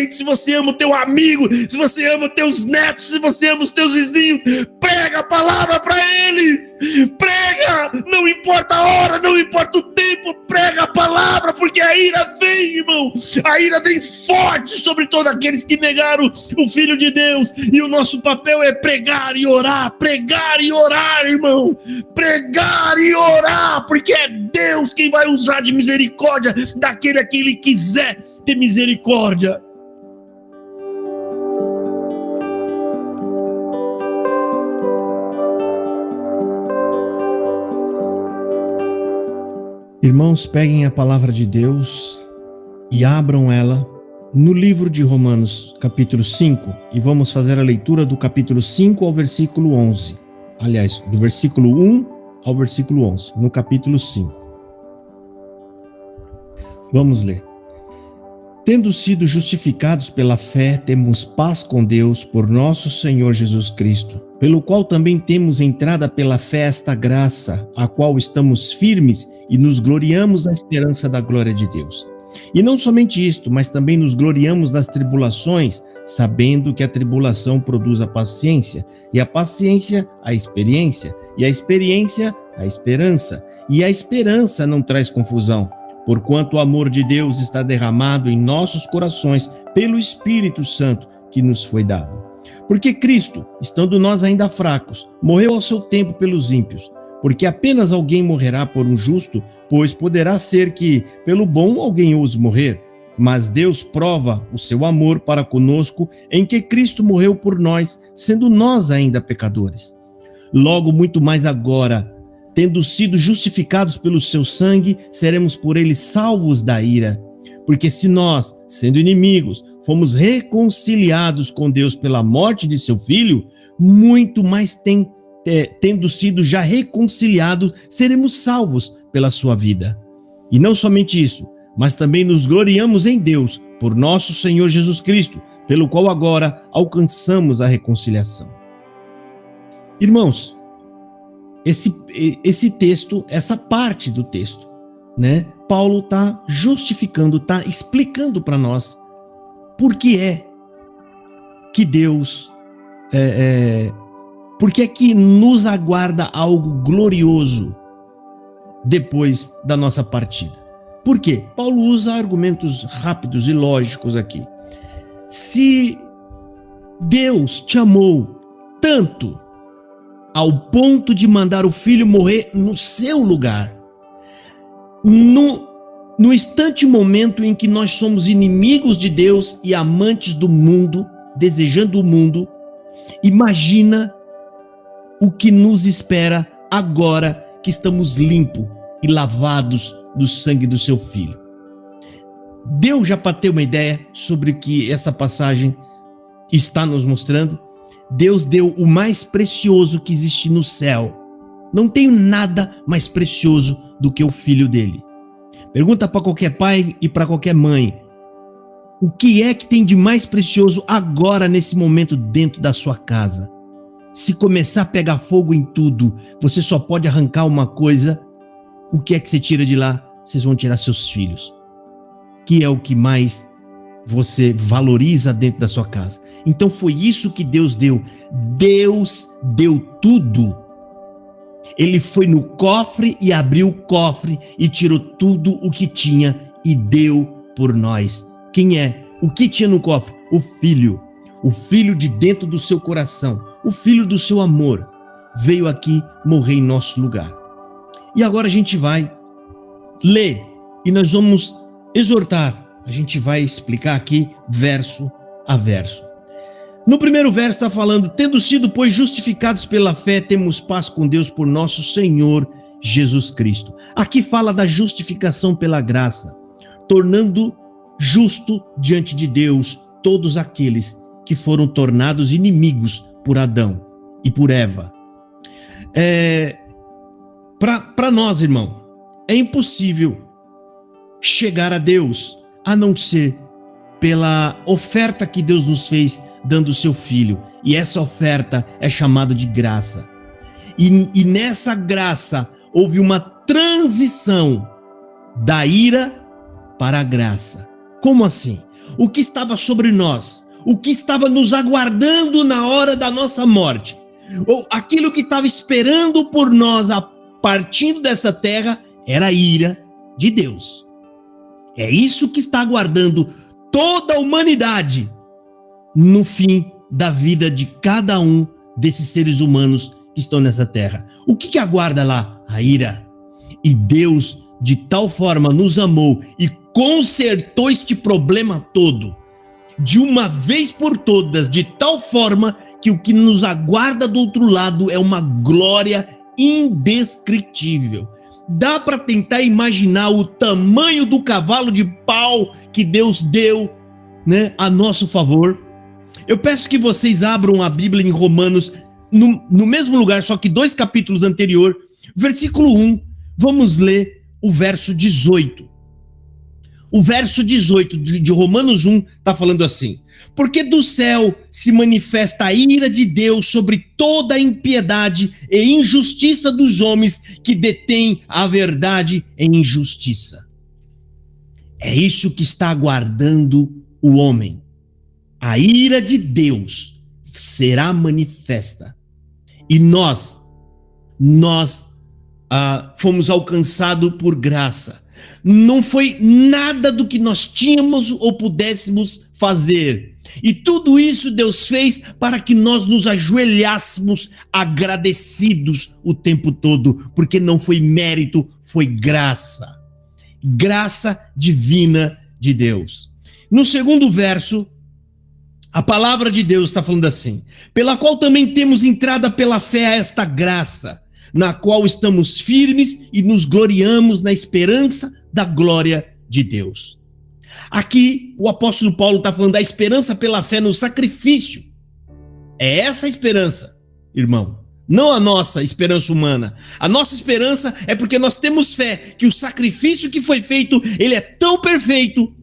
parente, se você ama o teu amigo, se você ama os teus netos, se você ama os teus vizinhos, prega a palavra para eles. Prega, não importa a hora, não importa o tempo, prega a palavra, porque a ira vem, irmão. A ira vem forte sobre todos aqueles que negaram o Filho de Deus. E o nosso papel é pregar e orar, irmão. Pregar e orar, porque é Deus quem vai usar de misericórdia daquele a quem Ele quiser ter misericórdia. Irmãos, peguem a palavra de Deus e abram ela no livro de Romanos, capítulo 5, e vamos fazer a leitura do capítulo 5 ao versículo 11. Aliás, do versículo 1 ao versículo 11, no capítulo 5. Vamos ler. Tendo sido justificados pela fé, temos paz com Deus por nosso Senhor Jesus Cristo, pelo qual também temos entrada pela fé esta graça, a qual estamos firmes e nos gloriamos na esperança da glória de Deus. E não somente isto, mas também nos gloriamos nas tribulações, sabendo que a tribulação produz a paciência, e a paciência a experiência, e a experiência a esperança, e a esperança não traz confusão, porquanto o amor de Deus está derramado em nossos corações pelo Espírito Santo que nos foi dado. Porque Cristo, estando nós ainda fracos, morreu ao seu tempo pelos ímpios, porque apenas alguém morrerá por um justo, pois poderá ser que, pelo bom, alguém ouse morrer. Mas Deus prova o seu amor para conosco em que Cristo morreu por nós, sendo nós ainda pecadores. Logo, muito mais agora, tendo sido justificados pelo seu sangue, seremos por ele salvos da ira. Porque se nós, sendo inimigos, fomos reconciliados com Deus pela morte de seu Filho, muito mais tendo sido já reconciliados, seremos salvos pela sua vida. E não somente isso, mas também nos gloriamos em Deus, por nosso Senhor Jesus Cristo, pelo qual agora alcançamos a reconciliação. Irmãos, esse texto, essa parte do texto, né? Paulo está justificando, está explicando para nós por que é que Deus, por que é que nos aguarda algo glorioso depois da nossa partida. Por quê? Paulo usa argumentos rápidos e lógicos aqui. Se Deus te amou tanto ao ponto de mandar o Filho morrer no seu lugar, no instante momento em que nós somos inimigos de Deus e amantes do mundo, desejando o mundo, imagina o que nos espera agora que estamos limpos e lavados do sangue do seu Filho. Deu já para ter uma ideia sobre o que essa passagem está nos mostrando? Deus deu o mais precioso que existe no céu. Não tem nada mais precioso do que o Filho dele. Pergunta para qualquer pai e para qualquer mãe: o que é que tem de mais precioso agora, nesse momento, dentro da sua casa? Se começar a pegar fogo em tudo, você só pode arrancar uma coisa. O que é que você tira de lá? Vocês vão tirar seus filhos, que é o que mais você valoriza dentro da sua casa. Então foi isso que Deus deu. Deus deu tudo. Ele foi no cofre e abriu o cofre e tirou tudo o que tinha e deu por nós. Quem é? O que tinha no cofre? O Filho. O Filho de dentro do seu coração. O Filho do seu amor. Veio aqui morrer em nosso lugar. E agora a gente vai ler e nós vamos exortar. A gente vai explicar aqui verso a verso. No primeiro verso está falando: tendo sido, pois, justificados pela fé, temos paz com Deus por nosso Senhor Jesus Cristo. Aqui fala da justificação pela graça, tornando justo diante de Deus todos aqueles que foram tornados inimigos por Adão e por Eva. Para nós, irmão, é impossível chegar a Deus a não ser pela oferta que Deus nos fez dando o seu Filho. E essa oferta é chamada de graça. E nessa graça houve uma transição da ira para a graça. Como assim? o que estava sobre nós, o que estava nos aguardando na hora da nossa morte, ou aquilo que estava esperando por nós a partindo dessa terra, era a ira de Deus. É isso que está aguardando toda a humanidade no fim da vida de cada um desses seres humanos que estão nessa terra. O que aguarda lá? A ira. E Deus, de tal forma, nos amou e consertou este problema todo, de uma vez por todas, de tal forma que o que nos aguarda do outro lado é uma glória indescritível. Dá para tentar imaginar o tamanho do cavalo de pau que Deus deu, né, a nosso favor. Eu peço que vocês abram a Bíblia em Romanos, no mesmo lugar, só que 2 capítulos anterior, versículo 1, vamos ler o verso 18. O verso 18 de Romanos 1 está falando assim: porque do céu se manifesta a ira de Deus sobre toda a impiedade e injustiça dos homens que detêm a verdade em injustiça. É isso que está aguardando o homem. A ira de Deus será manifesta. E nós fomos alcançados por graça. Não foi nada do que nós tínhamos ou pudéssemos fazer. E tudo isso Deus fez para que nós nos ajoelhássemos agradecidos o tempo todo, porque não foi mérito, foi graça. Graça divina de Deus. No segundo verso, a palavra de Deus está falando assim: pela qual também temos entrada pela fé a esta graça, na qual estamos firmes e nos gloriamos na esperança da glória de Deus. Aqui o apóstolo Paulo está falando da esperança pela fé no sacrifício. É essa a esperança, irmão, não a nossa esperança humana. A nossa esperança é porque nós temos fé que o sacrifício que foi feito, ele é tão perfeito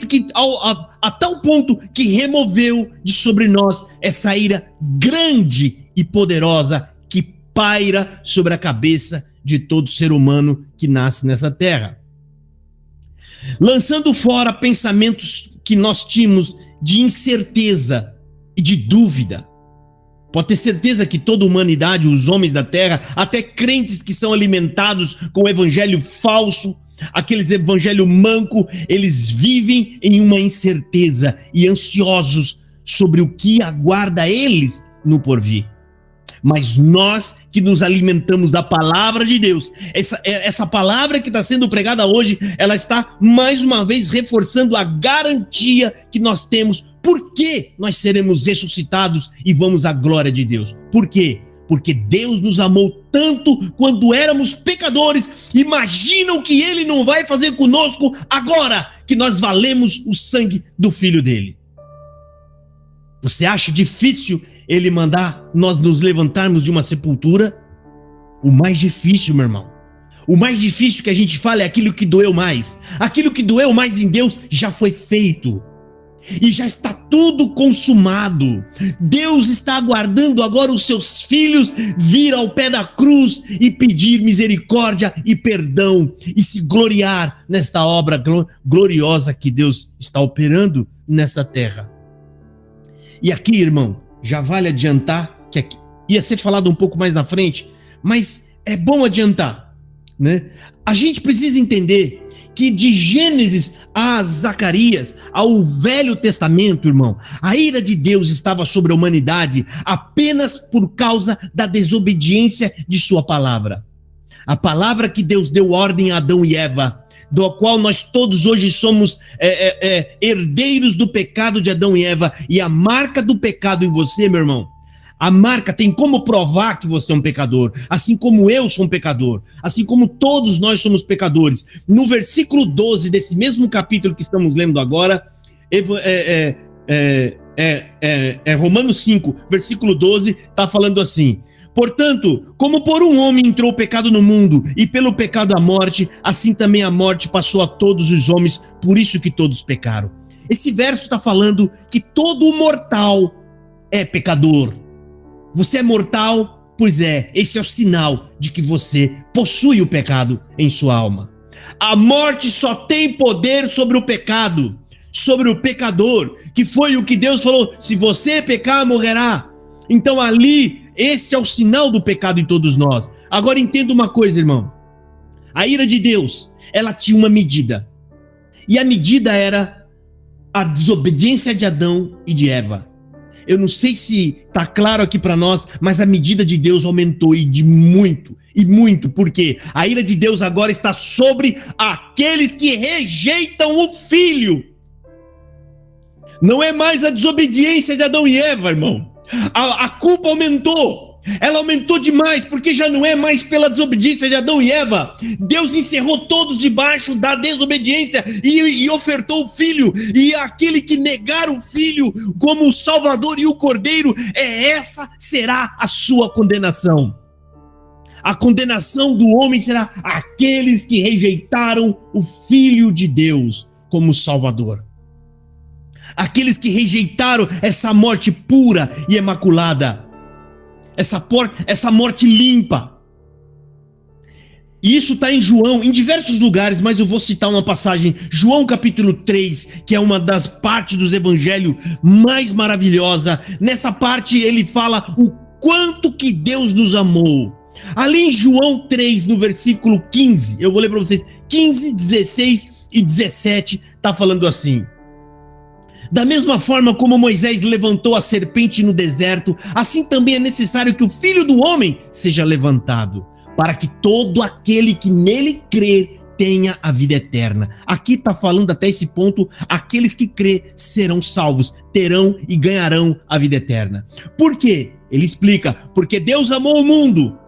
que a tal ponto que removeu de sobre nós essa ira grande e poderosa que paira sobre a cabeça de todo ser humano que nasce nessa terra. Lançando fora pensamentos que nós tínhamos de incerteza e de dúvida. Pode ter certeza que toda a humanidade, os homens da terra, até crentes que são alimentados com o evangelho falso, aqueles evangelho manco, eles vivem em uma incerteza e ansiosos sobre o que aguarda eles no porvir. Mas nós que nos alimentamos da palavra de Deus, essa palavra que está sendo pregada hoje, ela está mais uma vez reforçando a garantia que nós temos. Por que nós seremos ressuscitados e vamos à glória de Deus? Por quê? Porque Deus nos amou tanto quando éramos pecadores. Imagina o que Ele não vai fazer conosco agora que nós valemos o sangue do Filho dele. Você acha difícil Ele mandar nós nos levantarmos de uma sepultura? O mais difícil, meu irmão, o mais difícil que a gente fala é aquilo que doeu mais. Aquilo que doeu mais em Deus já foi feito. E já está tudo consumado. Deus está aguardando agora os seus filhos vir ao pé da cruz e pedir misericórdia e perdão e se gloriar nesta obra gloriosa que Deus está operando nessa terra. E aqui, irmão, já vale adiantar, que aqui ia ser falado um pouco mais na frente, mas é bom adiantar, né? A gente precisa entender que de Gênesis a Zacarias, ao Velho Testamento, irmão, a ira de Deus estava sobre a humanidade apenas por causa da desobediência de sua palavra. A palavra que Deus deu ordem a Adão e Eva, do qual nós todos hoje somos herdeiros do pecado de Adão e Eva, e a marca do pecado em você, meu irmão, a marca tem como provar que você é um pecador, assim como eu sou um pecador, assim como todos nós somos pecadores. No versículo 12 desse mesmo capítulo que estamos lendo agora, Romanos 5, versículo 12, está falando assim: portanto, como por um homem entrou o pecado no mundo, e pelo pecado a morte, assim também a morte passou a todos os homens, por isso que todos pecaram. Esse verso está falando que todo mortal é pecador. Você é mortal? Pois é, esse é o sinal de que você possui o pecado em sua alma. A morte só tem poder sobre o pecado. sobre o pecador, que foi o que Deus falou: se você pecar, morrerá. Então ali, esse é o sinal do pecado em todos nós. Agora entenda uma coisa, irmão. A ira de Deus, ela tinha uma medida. E a medida era a desobediência de Adão e de Eva. Eu não sei se está claro aqui para nós, mas a medida de Deus aumentou e de muito, porque a ira de Deus agora está sobre aqueles que rejeitam o Filho. Não é mais a desobediência de Adão e Eva, irmão. A culpa aumentou. Ela aumentou demais, porque já não é mais pela desobediência de Adão e Eva. Deus encerrou todos debaixo da desobediência e ofertou o Filho. E aquele que negar o Filho como o Salvador e o Cordeiro, essa será a sua condenação. A condenação do homem será aqueles que rejeitaram o Filho de Deus como Salvador. Aqueles que rejeitaram essa morte pura e imaculada. Essa morte limpa. E isso está em João, em diversos lugares, mas eu vou citar uma passagem, João capítulo 3, que é uma das partes dos evangelhos mais maravilhosa. Nessa parte ele fala o quanto que Deus nos amou. Ali em João 3, no versículo 15, eu vou ler para vocês, 15, 16 e 17, está falando assim: da mesma forma como Moisés levantou a serpente no deserto, assim também é necessário que o Filho do Homem seja levantado, para que todo aquele que nele crer tenha a vida eterna. Aqui está falando até esse ponto, aqueles que crê serão salvos, terão e ganharão a vida eterna. Por quê? Ele explica: porque Deus amou o mundo,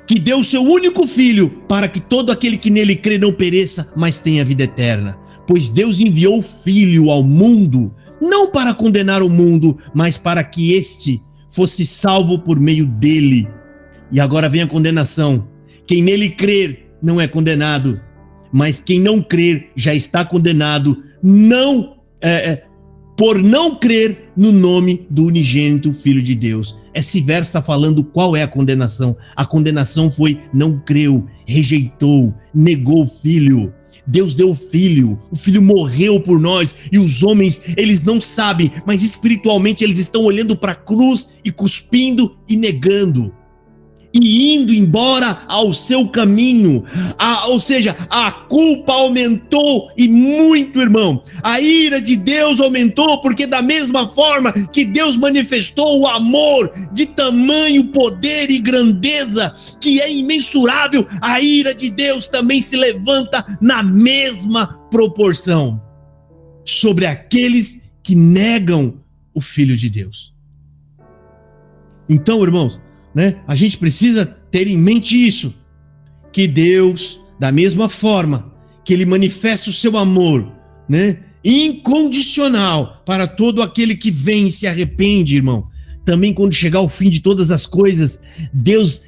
que deu o seu único Filho, para que todo aquele que nele crê não pereça, mas tenha a vida eterna. Pois Deus enviou o Filho ao mundo, não para condenar o mundo, mas para que este fosse salvo por meio dele. E agora vem a condenação. Quem nele crer não é condenado, mas quem não crer já está condenado, por não crer no nome do unigênito Filho de Deus. Esse verso está falando qual é a condenação. A condenação foi: não creu, rejeitou, negou o Filho. Deus deu o Filho morreu por nós, e os homens, eles não sabem, mas espiritualmente eles estão olhando para a cruz e cuspindo e negando, e indo embora ao seu caminho. Ou seja, a culpa aumentou e muito, irmão. A ira de Deus aumentou, porque da mesma forma que Deus manifestou o amor de tamanho poder e grandeza que é imensurável, a ira de Deus também se levanta na mesma proporção sobre aqueles que negam o Filho de Deus. Então, irmãos, a gente precisa ter em mente isso, que Deus, da mesma forma que Ele manifesta o seu amor, incondicional para todo aquele que vem e se arrepende, irmão, também quando chegar o fim de todas as coisas, Deus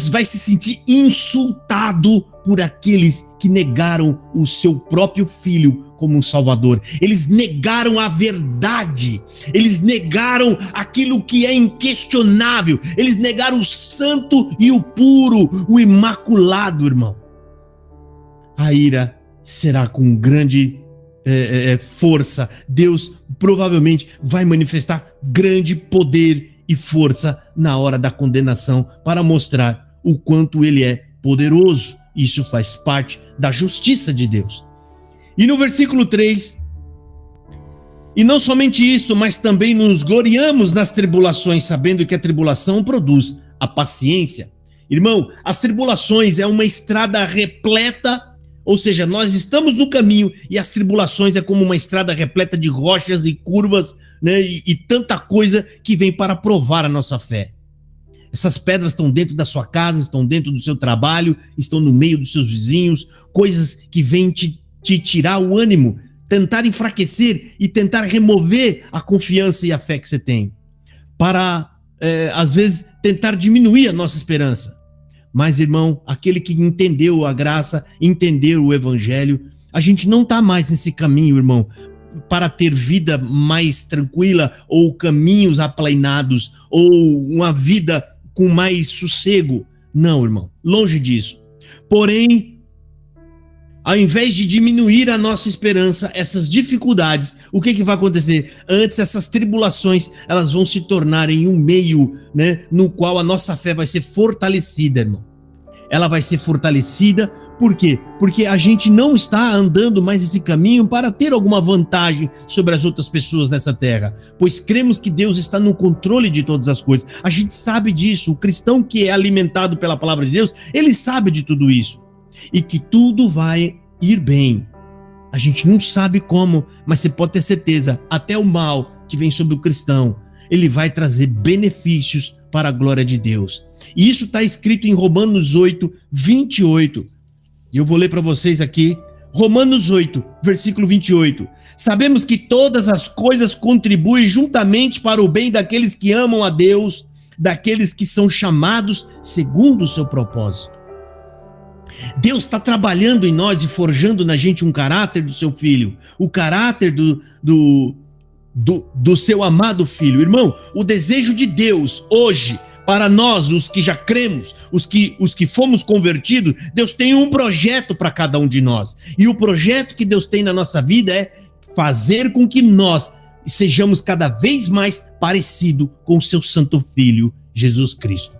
vai se sentir insultado por aqueles que negaram o seu próprio Filho como um Salvador. Eles negaram a verdade, eles negaram aquilo que é inquestionável, eles negaram o santo e o puro, o imaculado, irmão. A ira será com grande força. Deus provavelmente vai manifestar grande poder e força na hora da condenação, para mostrar o quanto Ele é poderoso. Isso faz parte da justiça de Deus. E no versículo 3, e não somente isso, mas também nos gloriamos nas tribulações, sabendo que a tribulação produz a paciência. Irmão, as tribulações é uma estrada repleta, ou seja, nós estamos no caminho e as tribulações é como uma estrada repleta de rochas e curvas, e tanta coisa que vem para provar a nossa fé. Essas pedras estão dentro da sua casa, estão dentro do seu trabalho, estão no meio dos seus vizinhos, coisas que vêm te tirar o ânimo, tentar enfraquecer e tentar remover a confiança e a fé que você tem, para, às vezes, tentar diminuir a nossa esperança. Mas, irmão, aquele que entendeu a graça, entendeu o evangelho, a gente não está mais nesse caminho, irmão, para ter vida mais tranquila, ou caminhos aplainados, ou uma vida com mais sossego. Não, irmão, longe disso. Porém, Ao invés de diminuir a nossa esperança, essas dificuldades, o que vai acontecer? Antes, essas tribulações, elas vão se tornar em um meio, né, no qual a nossa fé vai ser fortalecida, irmão. Ela vai ser fortalecida, por quê? Porque a gente não está andando mais esse caminho para ter alguma vantagem sobre as outras pessoas nessa terra, pois cremos que Deus está no controle de todas as coisas. A gente sabe disso, o cristão que é alimentado pela palavra de Deus, ele sabe de tudo isso. E que tudo vai ir bem. A gente não sabe como, mas você pode ter certeza, até o mal que vem sobre o cristão, ele vai trazer benefícios para a glória de Deus. E isso está escrito em Romanos 8, 28. E eu vou ler para vocês aqui, Romanos 8, versículo 28. Sabemos que todas as coisas contribuem juntamente para o bem daqueles que amam a Deus, daqueles que são chamados segundo o seu propósito. Deus está trabalhando em nós e forjando na gente um caráter do seu filho, o caráter do seu amado filho. Irmão, o desejo de Deus hoje, para nós, os que já cremos, os que fomos convertidos, Deus tem um projeto para cada um de nós. E o projeto que Deus tem na nossa vida é fazer com que nós sejamos cada vez mais parecidos com o seu santo filho, Jesus Cristo.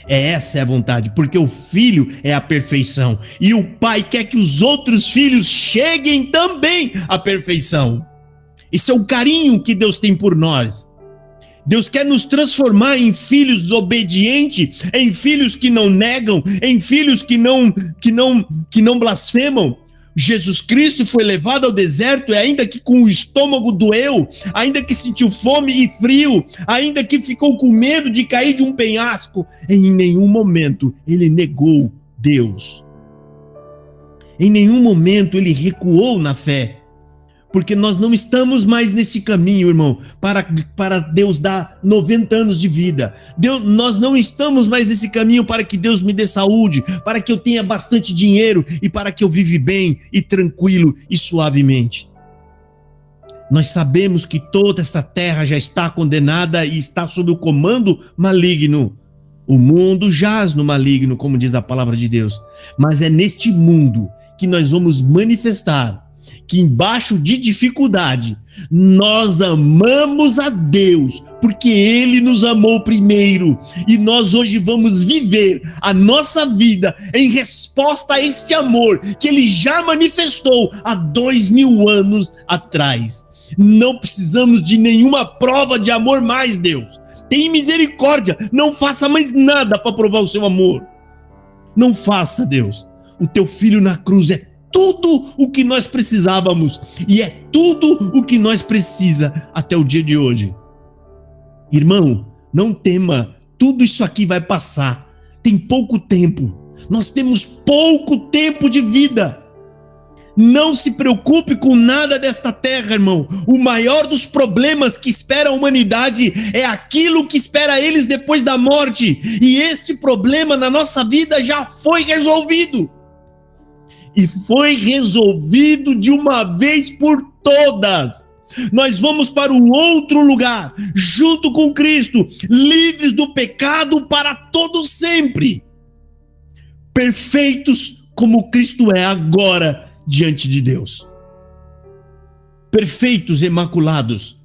Essa é a vontade, porque o filho é a perfeição e o pai quer que os outros filhos cheguem também à perfeição. Esse é o carinho que Deus tem por nós. Deus quer nos transformar em filhos obedientes, em filhos que não negam, em filhos que não blasfemam. Jesus Cristo foi levado ao deserto e ainda que com o estômago doeu, ainda que sentiu fome e frio, ainda que ficou com medo de cair de um penhasco, em nenhum momento ele negou Deus. Em nenhum momento ele recuou na fé. Porque nós não estamos mais nesse caminho, irmão, para Deus dar 90 anos de vida. Nós não estamos mais nesse caminho para que Deus me dê saúde, para que eu tenha bastante dinheiro e para que eu viva bem e tranquilo e suavemente. Nós sabemos que toda esta terra já está condenada e está sob o comando maligno. O mundo jaz no maligno, como diz a palavra de Deus. Mas é neste mundo que nós vamos manifestar que embaixo de dificuldade, nós amamos a Deus, porque Ele nos amou primeiro, e nós hoje vamos viver a nossa vida em resposta a este amor, que Ele já manifestou há 2000 anos atrás. Não precisamos de nenhuma prova de amor mais, Deus. Tem misericórdia, não faça mais nada para provar o seu amor. Não faça, Deus. O teu filho na cruz é tudo o que nós precisávamos e é tudo o que nós precisa até o dia de hoje. Irmão, não tema, tudo isso aqui vai passar. Tem pouco tempo. Nós temos pouco tempo de vida. Não se preocupe com nada desta terra, irmão. O maior dos problemas que espera a humanidade é aquilo que espera eles depois da morte. E esse problema na nossa vida já foi resolvido. E foi resolvido de uma vez por todas. Nós vamos para um outro lugar, junto com Cristo, livres do pecado para todo sempre. Perfeitos como Cristo é agora diante de Deus. Perfeitos, imaculados.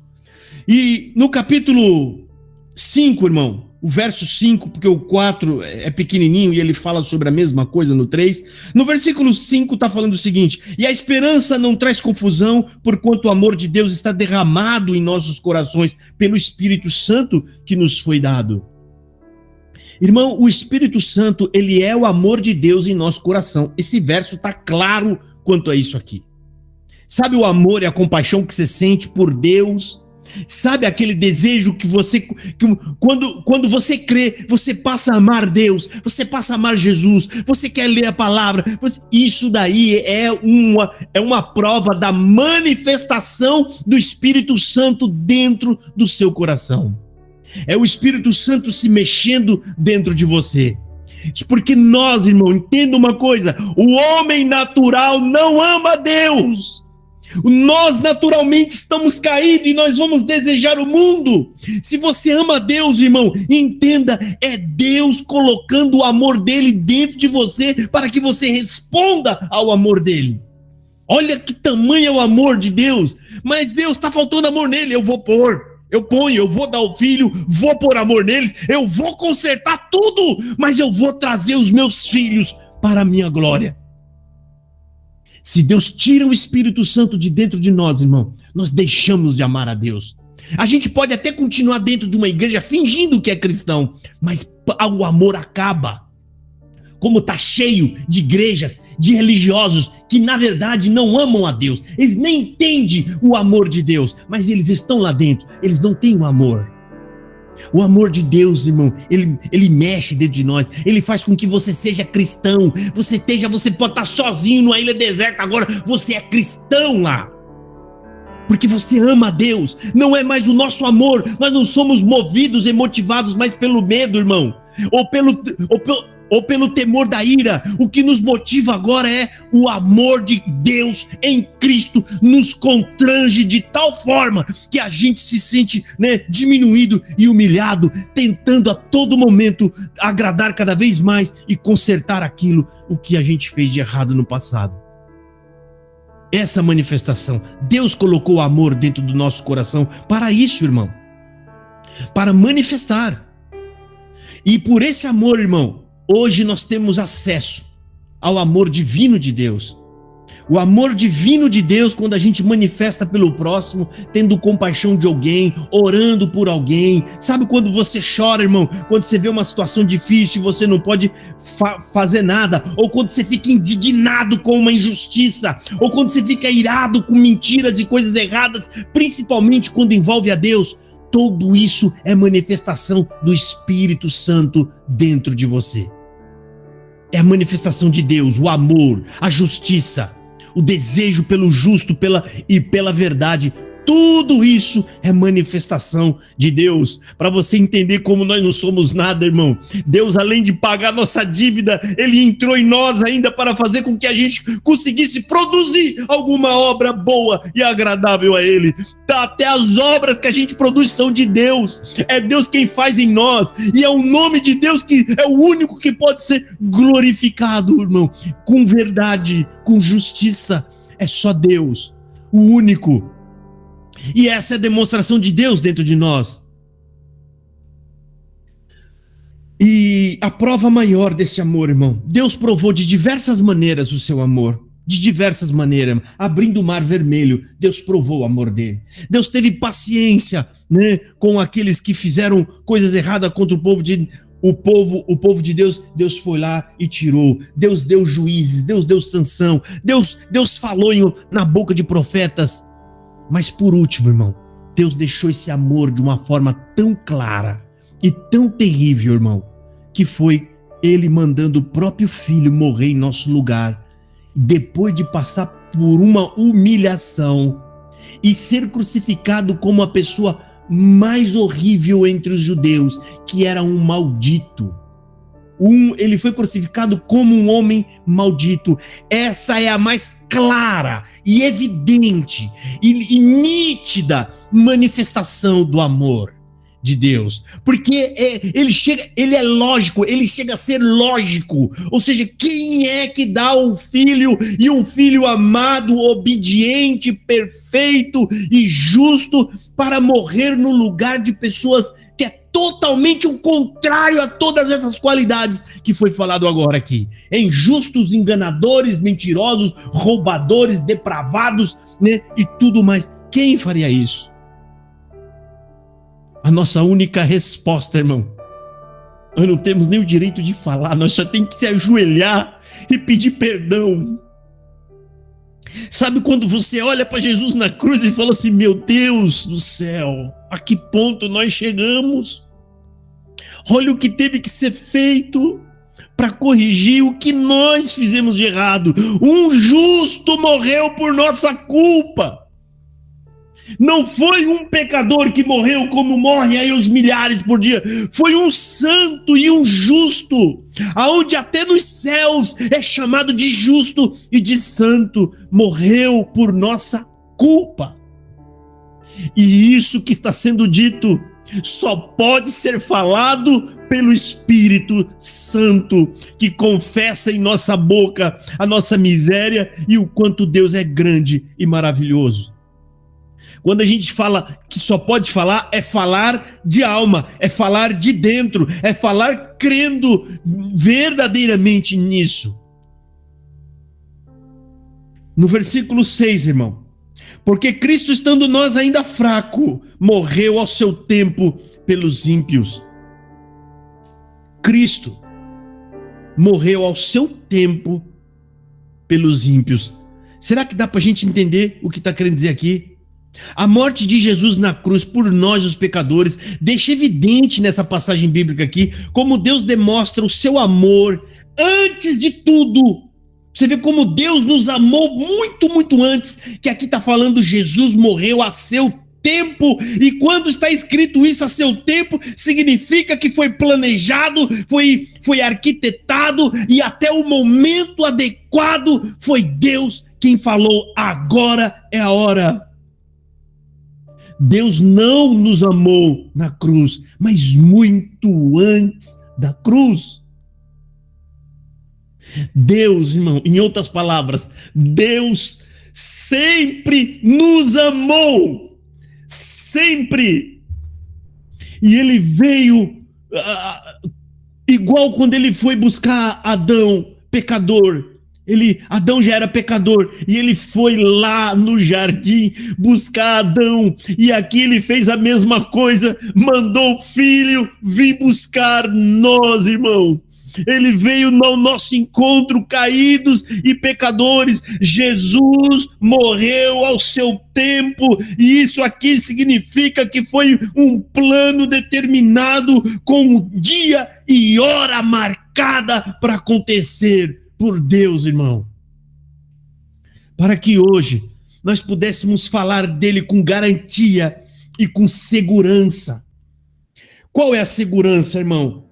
E no capítulo 5, irmão, o verso 5, porque o 4 é pequenininho e ele fala sobre a mesma coisa no 3. No versículo 5 está falando o seguinte: e a esperança não traz confusão, porquanto o amor de Deus está derramado em nossos corações pelo Espírito Santo que nos foi dado. Irmão, o Espírito Santo, ele é o amor de Deus em nosso coração. Esse verso está claro quanto a isso aqui. Sabe o amor e a compaixão que você sente por Deus? Sabe aquele desejo que quando você crê, você passa a amar Deus, você passa a amar Jesus, você quer ler a palavra, isso daí é uma prova da manifestação do Espírito Santo dentro do seu coração. É o Espírito Santo se mexendo dentro de você. Porque nós, irmão, entenda uma coisa: o homem natural não ama Deus. Nós naturalmente estamos caídos e nós vamos desejar o mundo. Se você ama Deus, irmão, entenda, é Deus colocando o amor dele dentro de você para que você responda ao amor dele. Olha que tamanho é o amor de Deus. Mas Deus, está faltando amor nele, eu vou pôr. Eu ponho, eu vou dar o filho, vou pôr amor neles, eu vou consertar tudo, mas eu vou trazer os meus filhos para a minha glória. Se Deus tira o Espírito Santo de dentro de nós, irmão, nós deixamos de amar a Deus. A gente pode até continuar dentro de uma igreja fingindo que é cristão, mas o amor acaba. Como está cheio de igrejas, de religiosos que na verdade não amam a Deus. Eles nem entendem o amor de Deus, mas eles estão lá dentro, eles não têm o amor. O amor de Deus, irmão, ele mexe dentro de nós, ele faz com que você seja cristão, você pode estar sozinho numa ilha deserta, agora você é cristão lá, porque você ama a Deus, não é mais o nosso amor, nós não somos movidos e motivados mais pelo medo, irmão, ou pelo temor da ira. O que nos motiva agora é o amor de Deus em Cristo, nos constrange de tal forma que a gente se sente, diminuído e humilhado, tentando a todo momento agradar cada vez mais e consertar aquilo o que a gente fez de errado no passado. Essa manifestação, Deus colocou o amor dentro do nosso coração para isso, irmão, para manifestar. E por esse amor, irmão, hoje nós temos acesso ao amor divino de Deus. O amor divino de Deus, quando a gente manifesta pelo próximo, tendo compaixão de alguém, orando por alguém. Sabe quando você chora, irmão? Quando você vê uma situação difícil e você não pode fazer nada. Ou quando você fica indignado com uma injustiça. Ou quando você fica irado com mentiras e coisas erradas. Principalmente quando envolve a Deus. Tudo isso é manifestação do Espírito Santo dentro de você. É a manifestação de Deus, o amor, a justiça, o desejo pelo justo pela verdade. Tudo isso é manifestação de Deus. Para você entender como nós não somos nada, irmão. Deus, além de pagar nossa dívida, Ele entrou em nós ainda para fazer com que a gente conseguisse produzir alguma obra boa e agradável a Ele. Até as obras que a gente produz são de Deus. É Deus quem faz em nós. E é o nome de Deus que é o único que pode ser glorificado, irmão. Com verdade, com justiça. É só Deus, o único. E essa é a demonstração de Deus dentro de nós. E a prova maior desse amor, irmão, Deus provou de diversas maneiras o seu amor. De diversas maneiras, abrindo o mar vermelho, Deus provou o amor dele. Deus teve paciência, com aqueles que fizeram coisas erradas contra o povo de Deus. Deus foi lá e tirou. Deus deu juízes, Deus deu sanção, Deus falou na boca de profetas. Mas por último, irmão, Deus deixou esse amor de uma forma tão clara e tão terrível, irmão, que foi Ele mandando o próprio Filho morrer em nosso lugar, depois de passar por uma humilhação e ser crucificado como a pessoa mais horrível entre os judeus, que era um maldito. Ele foi crucificado como um homem maldito. Essa é a mais clara e evidente e nítida manifestação do amor de Deus, porque ele é lógico, ele chega a ser lógico. Ou seja, quem é que dá um filho, e um filho amado, obediente, perfeito e justo, para morrer no lugar de pessoas que é totalmente o contrário a todas essas qualidades que foi falado agora aqui? Injustos, enganadores, mentirosos, roubadores, depravados, e tudo mais. Quem faria isso? A nossa única resposta, irmão, nós não temos nem o direito de falar, nós só temos que se ajoelhar e pedir perdão. Sabe quando você olha para Jesus na cruz e fala assim: meu Deus do céu, a que ponto nós chegamos? Olha o que teve que ser feito para corrigir o que nós fizemos de errado. Um justo morreu por nossa culpa. Não foi um pecador que morreu como morrem aí os milhares por dia. Foi um santo e um justo, aonde até nos céus é chamado de justo e de santo. Morreu por nossa culpa. E isso que está sendo dito só pode ser falado pelo Espírito Santo, que confessa em nossa boca a nossa miséria e o quanto Deus é grande e maravilhoso. Quando a gente fala que só pode falar, é falar de alma, é falar de dentro, é falar crendo verdadeiramente nisso. No versículo 6, irmão: porque Cristo, estando nós ainda fraco, morreu ao seu tempo pelos ímpios. Cristo morreu ao seu tempo pelos ímpios. Será que dá para a gente entender o que está querendo dizer aqui? A morte de Jesus na cruz por nós, os pecadores, deixa evidente nessa passagem bíblica aqui como Deus demonstra o seu amor antes de tudo. Você vê como Deus nos amou muito, muito antes, que aqui está falando Jesus morreu a seu tempo, e quando está escrito isso a seu tempo, significa que foi planejado, foi arquitetado, e até o momento adequado foi Deus quem falou: agora é a hora. Deus não nos amou na cruz, mas muito antes da cruz. Deus, irmão, em outras palavras, Deus sempre nos amou, sempre. E ele veio igual quando ele foi buscar Adão, pecador. Adão já era pecador, e ele foi lá no jardim buscar Adão, e aqui ele fez a mesma coisa, mandou o filho vir buscar nós, irmão. Ele veio ao nosso encontro, caídos e pecadores. Jesus morreu ao seu tempo, e isso aqui significa que foi um plano determinado, com dia e hora marcada para acontecer por Deus, irmão, para que hoje nós pudéssemos falar dele com garantia e com segurança. Qual é a segurança, irmão?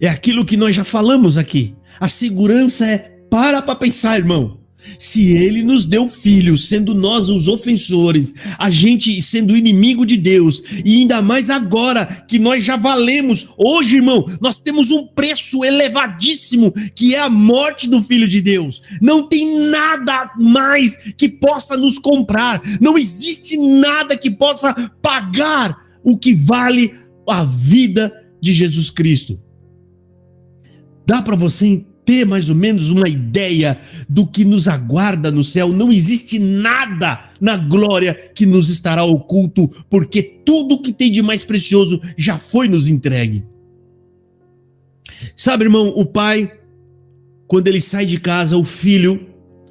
É aquilo que nós já falamos aqui. A segurança é: para pensar, irmão. Se ele nos deu filho, sendo nós os ofensores, a gente sendo inimigo de Deus, e ainda mais agora que nós já valemos, hoje, irmão, nós temos um preço elevadíssimo, que é a morte do Filho de Deus. Não tem nada mais que possa nos comprar, não existe nada que possa pagar o que vale a vida de Jesus Cristo. Dá para você ter mais ou menos uma ideia do que nos aguarda no céu? Não existe nada na glória que nos estará oculto, porque tudo que tem de mais precioso já foi nos entregue. Sabe, irmão, o pai, quando ele sai de casa, o filho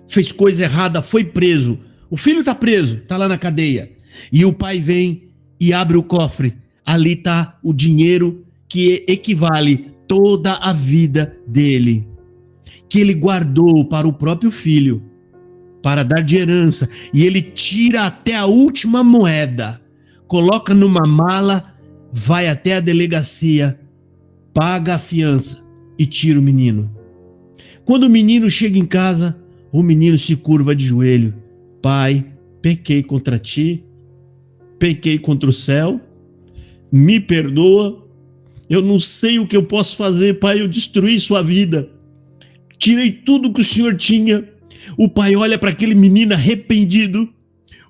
fez coisa errada, foi preso. O filho está preso, está lá na cadeia. E o pai vem e abre o cofre. Ali está o dinheiro que equivale toda a vida dele, que ele guardou para o próprio filho, para dar de herança, e ele tira até a última moeda, coloca numa mala, vai até a delegacia, paga a fiança e tira o menino. Quando o menino chega em casa, o menino se curva de joelho: pai, pequei contra ti, pequei contra o céu, me perdoa, eu não sei o que eu posso fazer, pai, eu destruí sua vida, tirei tudo que o senhor tinha. O pai olha para aquele menino arrependido.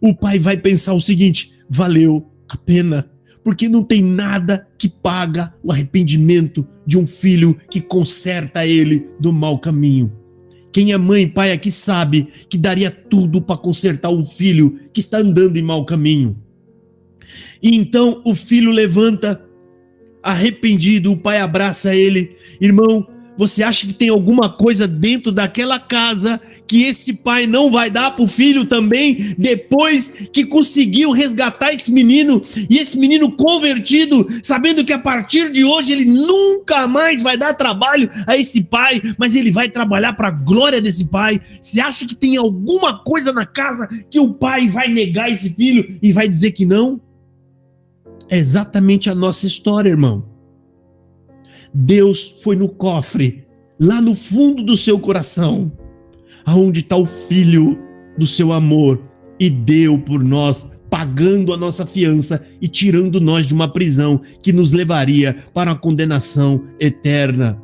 O pai vai pensar o seguinte: valeu a pena, porque não tem nada que paga o arrependimento de um filho que conserta ele do mau caminho. Quem é mãe e pai aqui sabe que daria tudo para consertar um filho que está andando em mau caminho. E então o filho levanta arrependido, o pai abraça ele. Irmão, você acha que tem alguma coisa dentro daquela casa que esse pai não vai dar para o filho também, depois que conseguiu resgatar esse menino, e esse menino convertido, sabendo que a partir de hoje ele nunca mais vai dar trabalho a esse pai, mas ele vai trabalhar para a glória desse pai? Você acha que tem alguma coisa na casa que o pai vai negar esse filho e vai dizer que não? É exatamente a nossa história, irmão. Deus foi no cofre, lá no fundo do seu coração, aonde está o filho, do seu amor e deu por nós, pagando a nossa fiança e tirando nós de uma prisão que nos levaria para a condenação eterna.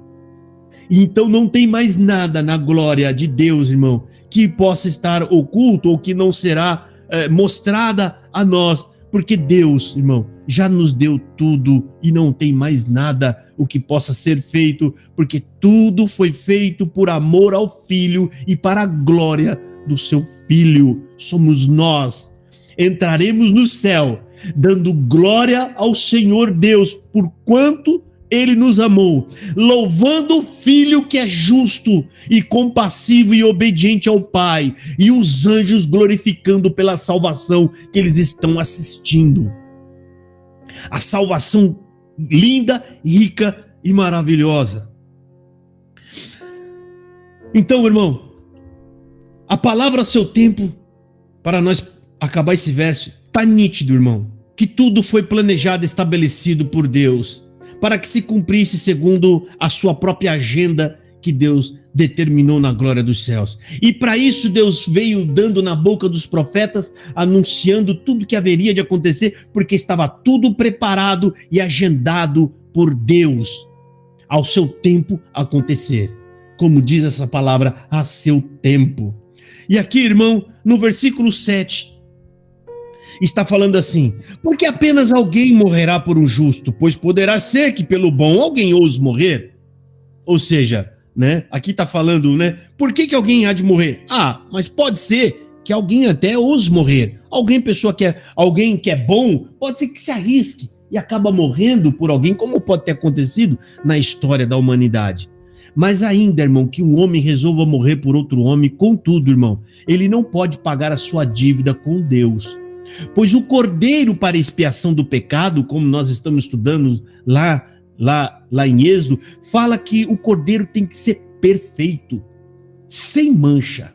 E então não tem mais nada na glória de Deus, irmão, que possa estar oculto ou que não será mostrada a nós, porque Deus, irmão, já nos deu tudo e não tem mais nada o que possa ser feito, porque tudo foi feito por amor ao Filho e para a glória do seu Filho. Somos nós. Entraremos no céu, dando glória ao Senhor Deus, por quanto Ele nos amou, louvando o Filho que é justo e compassivo e obediente ao Pai, e os anjos glorificando pela salvação que eles estão assistindo. A salvação linda, rica e maravilhosa. Então, irmão, a palavra a seu tempo, para nós acabar esse verso, está nítido, irmão, que tudo foi planejado e estabelecido por Deus, para que se cumprisse segundo a sua própria agenda que Deus determinou na glória dos céus. E para isso Deus veio dando na boca dos profetas, anunciando tudo que haveria de acontecer, porque estava tudo preparado e agendado por Deus, ao seu tempo acontecer. Como diz essa palavra, a seu tempo. E aqui, irmão, no versículo 7, está falando assim: porque apenas alguém morrerá por um justo, pois poderá ser que pelo bom alguém ouse morrer. Ou seja, né, aqui está falando, né, por que alguém há de morrer? Ah, mas pode ser que alguém até ouse morrer. Alguém que é bom, pode ser que se arrisque e acaba morrendo por alguém, como pode ter acontecido na história da humanidade. Mas ainda, irmão, que um homem resolva morrer por outro homem, contudo, irmão, ele não pode pagar a sua dívida com Deus. Pois o cordeiro para expiação do pecado, como nós estamos estudando lá em Êxodo, fala que o cordeiro tem que ser perfeito, sem mancha,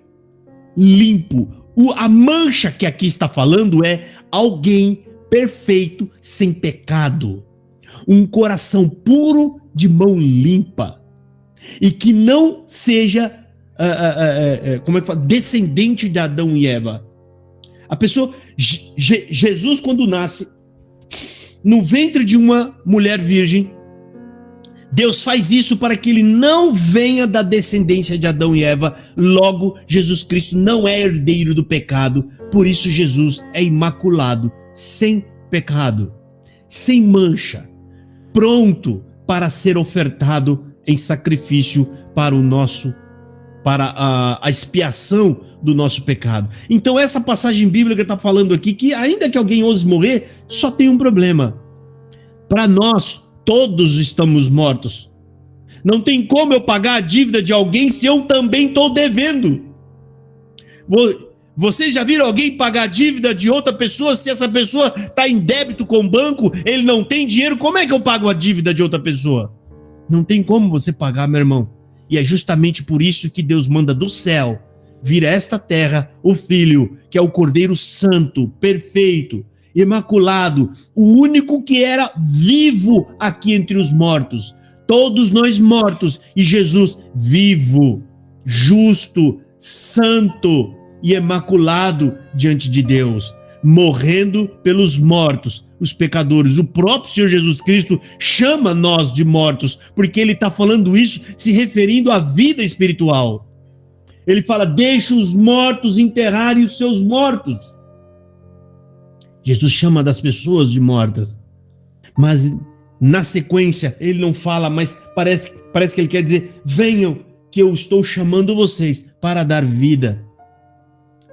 limpo. A mancha que aqui está falando é alguém perfeito, sem pecado, um coração puro, de mão limpa, e que não seja descendente de Adão e Eva. A pessoa, Jesus, quando nasce no ventre de uma mulher virgem, Deus faz isso para que ele não venha da descendência de Adão e Eva. Logo, Jesus Cristo não é herdeiro do pecado, por isso Jesus é imaculado, sem pecado, sem mancha, pronto para ser ofertado em sacrifício para a expiação do nosso pecado. Então essa passagem bíblica está falando aqui que ainda que alguém ouse morrer, só tem um problema. Para nós, todos estamos mortos. Não tem como eu pagar a dívida de alguém se eu também estou devendo. Vocês já viram alguém pagar a dívida de outra pessoa se essa pessoa está em débito com o banco, ele não tem dinheiro? Como é que eu pago a dívida de outra pessoa? Não tem como você pagar, meu irmão. E é justamente por isso que Deus manda do céu vir a esta terra o Filho, que é o Cordeiro Santo, perfeito, imaculado, o único que era vivo aqui entre os mortos. Todos nós mortos, e Jesus vivo, justo, santo e imaculado diante de Deus, morrendo pelos mortos, os pecadores. O próprio Senhor Jesus Cristo chama nós de mortos, porque ele está falando isso se referindo à vida espiritual. Ele fala: deixa os mortos enterrarem os seus mortos. Jesus chama das pessoas de mortas, mas na sequência ele não fala, mas parece que ele quer dizer: venham, que eu estou chamando vocês para dar vida,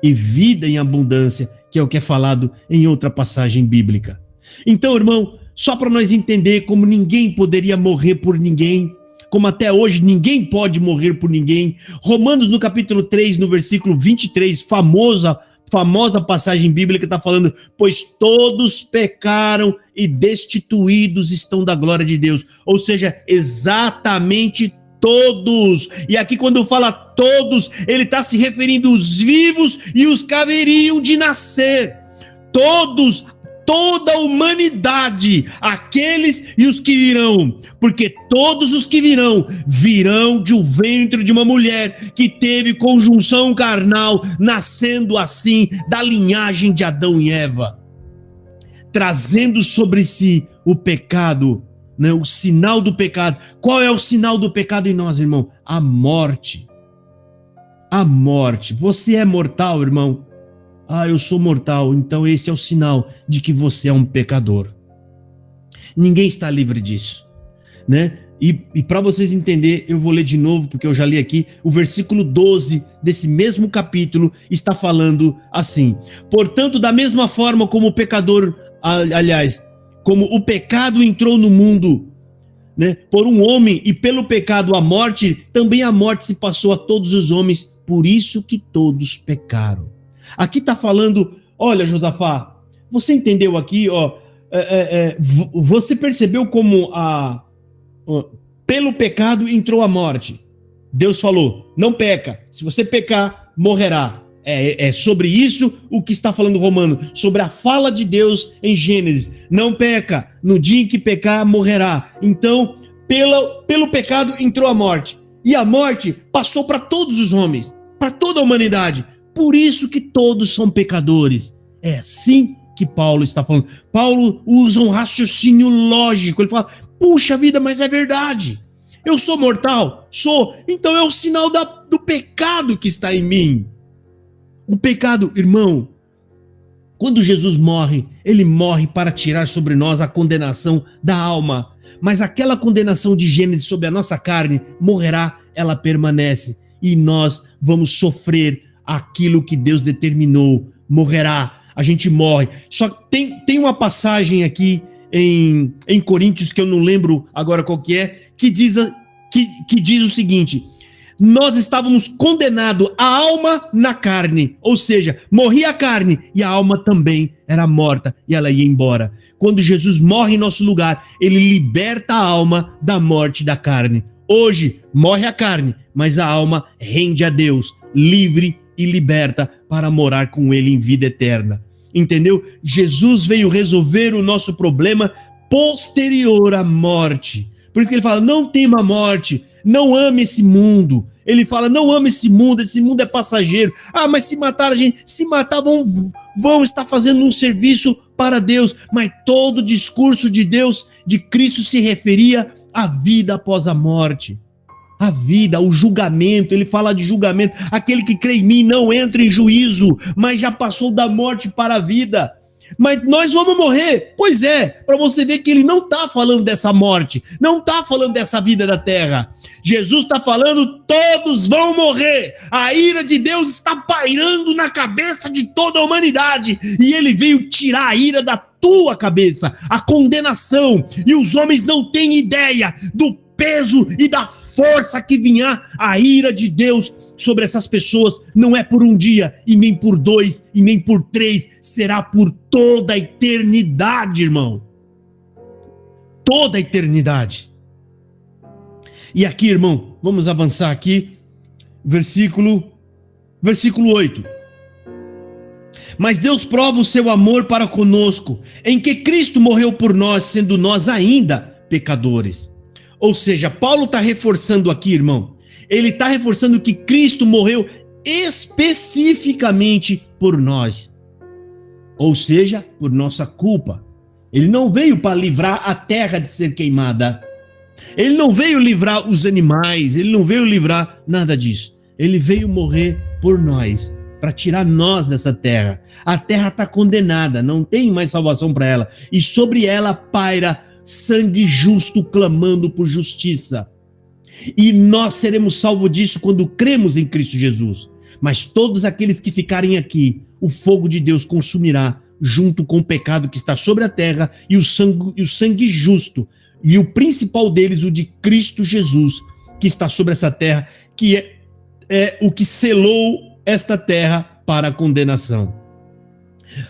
e vida em abundância, que é o que é falado em outra passagem bíblica. Então, irmão, só para nós entender como ninguém poderia morrer por ninguém, como até hoje ninguém pode morrer por ninguém, Romanos no capítulo 3, no versículo 23, famosa passagem bíblica, está falando: pois todos pecaram e destituídos estão da glória de Deus. Ou seja, exatamente todos. E aqui quando fala todos, ele está se referindo aos vivos e os que haveriam de nascer. Todos toda a humanidade, aqueles e os que virão, porque todos os que virão de um ventre de uma mulher que teve conjunção carnal, nascendo assim da linhagem de Adão e Eva, trazendo sobre si o pecado, né, o sinal do pecado. Qual é o sinal do pecado em nós, irmão? A morte. A morte. Você é mortal, irmão? Eu sou mortal. Então esse é o sinal de que você é um pecador. Ninguém está livre disso, né? E para vocês entenderem, eu vou ler de novo, porque eu já li aqui, o versículo 12 desse mesmo capítulo está falando assim: portanto, da mesma forma como o pecador, como o pecado entrou no mundo, né, por um homem, e pelo pecado a morte, também a morte se passou a todos os homens, por isso que todos pecaram. Aqui está falando, olha, Josafá, você entendeu aqui, você percebeu como pelo pecado entrou a morte. Deus falou, não peca, se você pecar, morrerá. É sobre isso o que está falando Romano, sobre a fala de Deus em Gênesis. Não peca, no dia em que pecar, morrerá. Então, pelo pecado entrou a morte. E a morte passou para todos os homens, para toda a humanidade. Por isso que todos são pecadores. É assim que Paulo está falando. Paulo usa um raciocínio lógico. Ele fala, puxa vida, mas é verdade. Eu sou mortal? Sou. Então é o sinal do pecado que está em mim. O pecado, irmão, quando Jesus morre, ele morre para tirar sobre nós a condenação da alma. Mas aquela condenação de Gênesis sobre a nossa carne morrerá, ela permanece. E nós vamos sofrer aquilo que Deus determinou. Morrerá, a gente morre. Só que tem uma passagem aqui em Coríntios, que eu não lembro agora qual que é, que diz o seguinte: nós estávamos condenados, a alma na carne, ou seja, morria a carne e a alma também era morta e ela ia embora. Quando Jesus morre em nosso lugar, ele liberta a alma da morte da carne. Hoje morre a carne, mas a alma rende a Deus, livre e liberta para morar com ele em vida eterna. Entendeu? Jesus veio resolver o nosso problema posterior à morte. Por isso que ele fala, não tema a morte, não ame esse mundo. Ele fala, não ame esse mundo é passageiro. Mas se matar a gente, se matar vão estar fazendo um serviço para Deus. Mas todo o discurso de Deus, de Cristo, se referia à vida após a morte. A vida, o julgamento, ele fala de julgamento. Aquele que crê em mim não entra em juízo, mas já passou da morte para a vida. Mas nós vamos morrer. Pois é, para você ver que ele não está falando dessa morte, não está falando dessa vida da terra. Jesus está falando, todos vão morrer. A ira de Deus está pairando na cabeça de toda a humanidade. E ele veio tirar a ira da tua cabeça, a condenação. E os homens não têm ideia do peso e da força que vinha a ira de Deus sobre essas pessoas. Não é por um dia, e nem por 2, e nem por 3, será por toda a eternidade, irmão. Toda a eternidade. E aqui, irmão, vamos avançar aqui, versículo 8. Mas Deus prova o seu amor para conosco, em que Cristo morreu por nós, sendo nós ainda pecadores. Ou seja, Paulo está reforçando aqui, irmão, ele está reforçando que Cristo morreu especificamente por nós. Ou seja, por nossa culpa. Ele não veio para livrar a terra de ser queimada. Ele não veio livrar os animais, ele não veio livrar nada disso. Ele veio morrer por nós, para tirar nós dessa terra. A terra está condenada, não tem mais salvação para ela. E sobre ela paira sangue justo clamando por justiça. E nós seremos salvos disso quando cremos em Cristo Jesus. Mas todos aqueles que ficarem aqui, o fogo de Deus consumirá, junto com o pecado que está sobre a terra e o sangue justo. E o principal deles, o de Cristo Jesus, que está sobre essa terra, que é o que selou esta terra para a condenação.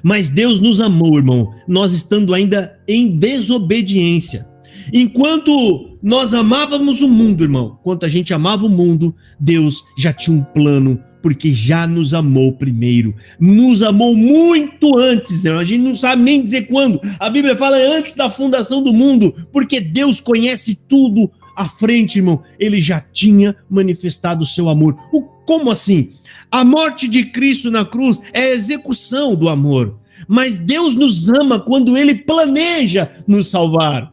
Mas Deus nos amou, irmão, nós estando ainda em desobediência. Enquanto nós amávamos o mundo, irmão, enquanto a gente amava o mundo, Deus já tinha um plano Porque já nos amou primeiro, nos amou muito antes, a gente não sabe nem dizer quando, a Bíblia fala antes da fundação do mundo, porque Deus conhece tudo à frente, irmão, ele já tinha manifestado o seu amor. Como assim? A morte de Cristo na cruz é a execução do amor, mas Deus nos ama quando ele planeja nos salvar.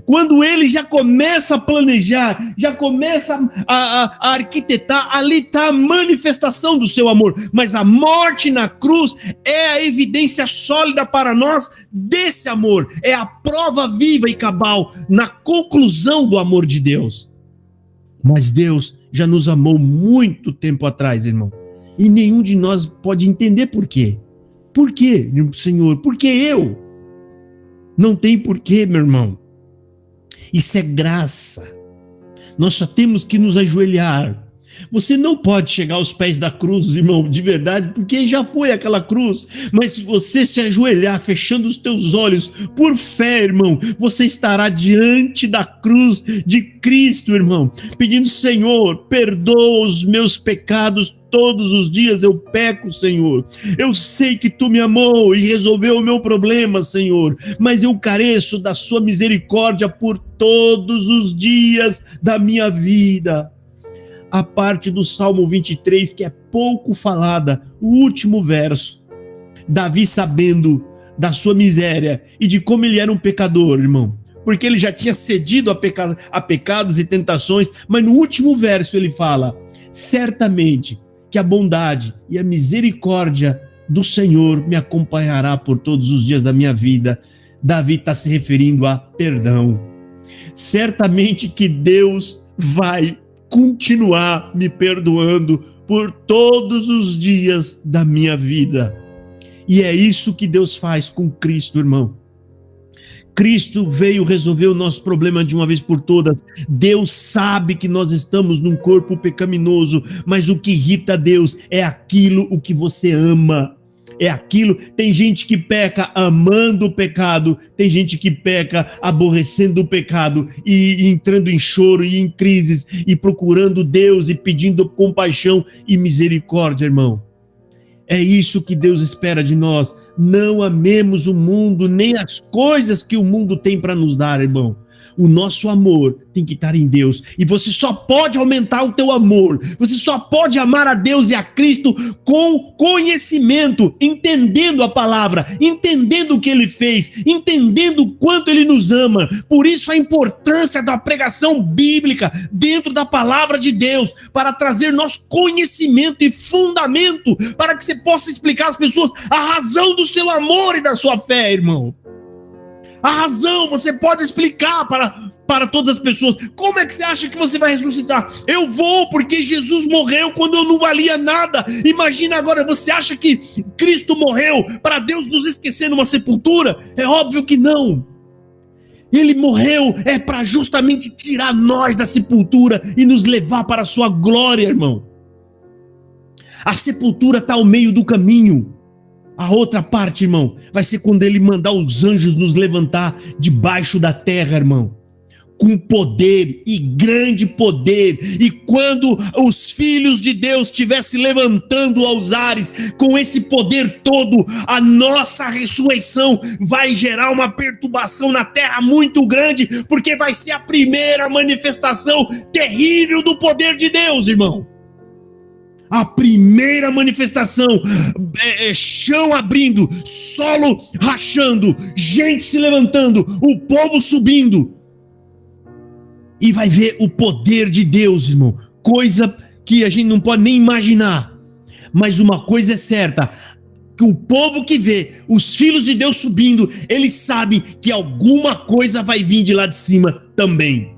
Quando ele já começa a planejar, já começa a arquitetar, ali está a manifestação do seu amor. Mas a morte na cruz é a evidência sólida para nós desse amor. É a prova viva e cabal na conclusão do amor de Deus. Mas Deus já nos amou muito tempo atrás, irmão. E nenhum de nós pode entender por quê. Por quê, Senhor? Por que eu? Não tem porquê, meu irmão. Isso é graça. Nós só temos que nos ajoelhar. Você não pode chegar aos pés da cruz, irmão, de verdade, porque já foi aquela cruz. Mas se você se ajoelhar, fechando os teus olhos, por fé, irmão, você estará diante da cruz de Cristo, irmão, pedindo: Senhor, perdoa os meus pecados. Todos os dias eu peco, Senhor. Eu sei que tu me amou e resolveu o meu problema, Senhor, mas eu careço da sua misericórdia por todos os dias da minha vida. A parte do Salmo 23 que é pouco falada, o último verso. Davi, sabendo da sua miséria e de como ele era um pecador, irmão, porque ele já tinha cedido a pecados e tentações, mas no último verso ele fala: certamente que a bondade e a misericórdia do Senhor me acompanhará por todos os dias da minha vida. Davi está se referindo a perdão. Certamente que Deus vai continuar me perdoando por todos os dias da minha vida. E é isso que Deus faz com Cristo, irmão. Cristo veio resolver o nosso problema de uma vez por todas. Deus sabe que nós estamos num corpo pecaminoso, mas o que irrita a Deus é aquilo o que você ama. É aquilo. Tem gente que peca amando o pecado, tem gente que peca aborrecendo o pecado e entrando em choro e em crises e procurando Deus e pedindo compaixão e misericórdia, irmão. É isso que Deus espera de nós. Não amemos o mundo, nem as coisas que o mundo tem para nos dar, irmão. O nosso amor tem que estar em Deus. E você só pode aumentar o teu amor. Você só pode amar a Deus e a Cristo com conhecimento, entendendo a palavra, entendendo o que Ele fez, entendendo o quanto Ele nos ama. Por isso a importância da pregação bíblica dentro da palavra de Deus, para trazer nosso conhecimento e fundamento, para que você possa explicar às pessoas a razão do seu amor e da sua fé, irmão. A razão, você pode explicar para todas as pessoas. Como é que você acha que você vai ressuscitar? Eu vou, porque Jesus morreu quando eu não valia nada. Imagina agora, você acha que Cristo morreu para Deus nos esquecer numa sepultura? É óbvio que não. Ele morreu para justamente tirar nós da sepultura e nos levar para a sua glória, irmão. A sepultura está ao meio do caminho. A outra parte, irmão, vai ser quando ele mandar os anjos nos levantar debaixo da terra, irmão, com poder e grande poder. E quando os filhos de Deus estiver se levantando aos ares com esse poder todo, a nossa ressurreição vai gerar uma perturbação na terra muito grande, porque vai ser a primeira manifestação terrível do poder de Deus, irmão. A primeira manifestação, chão abrindo, solo rachando, gente se levantando, o povo subindo. E vai ver o poder de Deus, irmão. Coisa que a gente não pode nem imaginar. Mas uma coisa é certa, que o povo que vê os filhos de Deus subindo, eles sabem que alguma coisa vai vir de lá de cima também.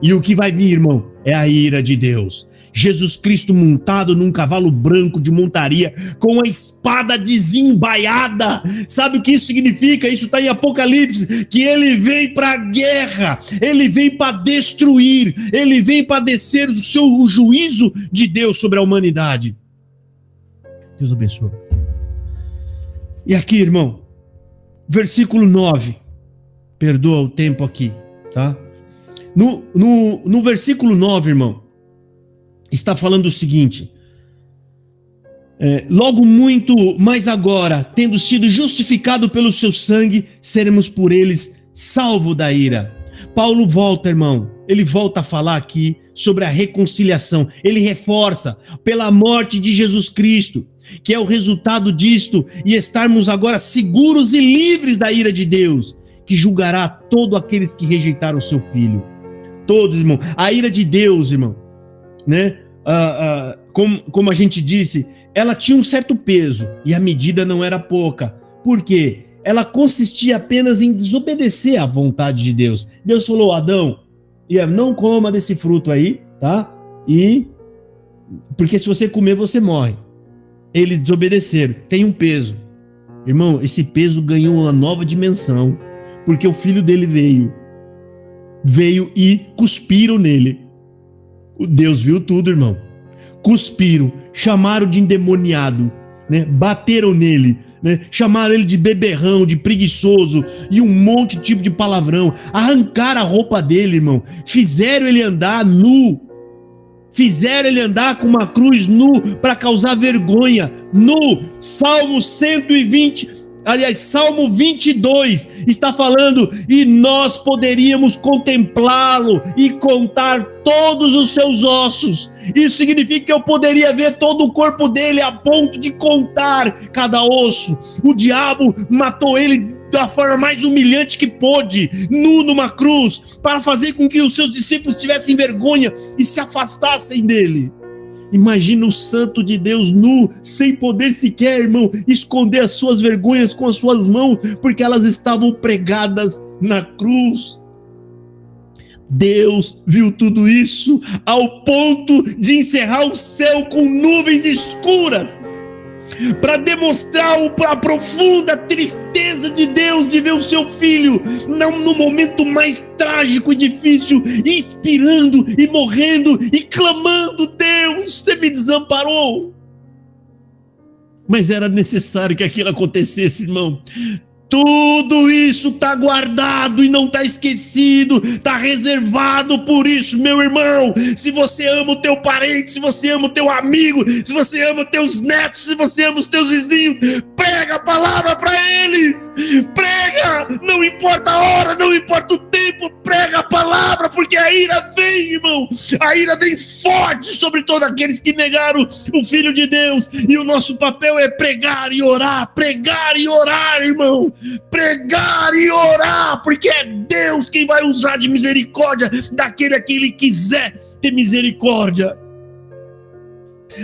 E o que vai vir, irmão, é a ira de Deus. Jesus Cristo montado num cavalo branco de montaria, com a espada desembaiada. Sabe o que isso significa? Isso está em Apocalipse, que ele vem para a guerra, ele vem para destruir, ele vem para descer o juízo de Deus sobre a humanidade. Deus abençoe. E aqui, irmão, versículo 9, perdoa o tempo aqui, tá? No versículo 9, irmão, está falando o seguinte: Logo muito mais agora, tendo sido justificado pelo seu sangue, seremos por eles salvos da ira. Paulo volta, irmão, ele volta a falar aqui sobre a reconciliação. Ele reforça pela morte de Jesus Cristo, que é o resultado disto, e estarmos agora seguros e livres da ira de Deus, que julgará todos aqueles que rejeitaram o seu filho. Todos, irmão. A ira de Deus, irmão, né? Como a gente disse, ela tinha um certo peso e a medida não era pouca. Por quê? Ela consistia apenas em desobedecer à vontade de Deus. Deus falou: Adão, não coma desse fruto aí, tá? Porque se você comer, você morre. Eles desobedeceram. Tem um peso. Irmão, esse peso ganhou uma nova dimensão, porque o filho dele veio e cuspiram nele. Deus viu tudo, irmão. Cuspiram, chamaram de endemoniado, né? Bateram nele, né? Chamaram ele de beberrão, de preguiçoso e um monte de tipo de palavrão. Arrancaram a roupa dele, irmão. Fizeram ele andar nu. Fizeram ele andar com uma cruz nu para causar vergonha. Nu. Salmo 22 está falando: e nós poderíamos contemplá-lo e contar todos os seus ossos. Isso significa que eu poderia ver todo o corpo dele a ponto de contar cada osso. O diabo matou ele da forma mais humilhante que pôde, nu numa cruz, para fazer com que os seus discípulos tivessem vergonha e se afastassem dele. Imagina o santo de Deus nu, sem poder sequer, irmão, esconder as suas vergonhas com as suas mãos, porque elas estavam pregadas na cruz. Deus viu tudo isso ao ponto de encerrar o céu com nuvens escuras, para demonstrar a profunda tristeza de Deus de ver o seu filho no momento mais trágico e difícil, expirando e morrendo e clamando: Deus, você me desamparou. Mas era necessário que aquilo acontecesse, irmão. Tudo isso está guardado e não está esquecido, está reservado. Por isso, meu irmão, se você ama o teu parente, se você ama o teu amigo, se você ama os teus netos, se você ama os teus vizinhos, prega a palavra para eles, prega, não importa a hora, não importa o tempo, prega a palavra, porque a ira vem, irmão, a ira vem forte sobre todos aqueles que negaram o Filho de Deus, e o nosso papel é pregar e orar, irmão. Pregar e orar, porque é Deus quem vai usar de misericórdia daquele a quem Ele quiser ter misericórdia.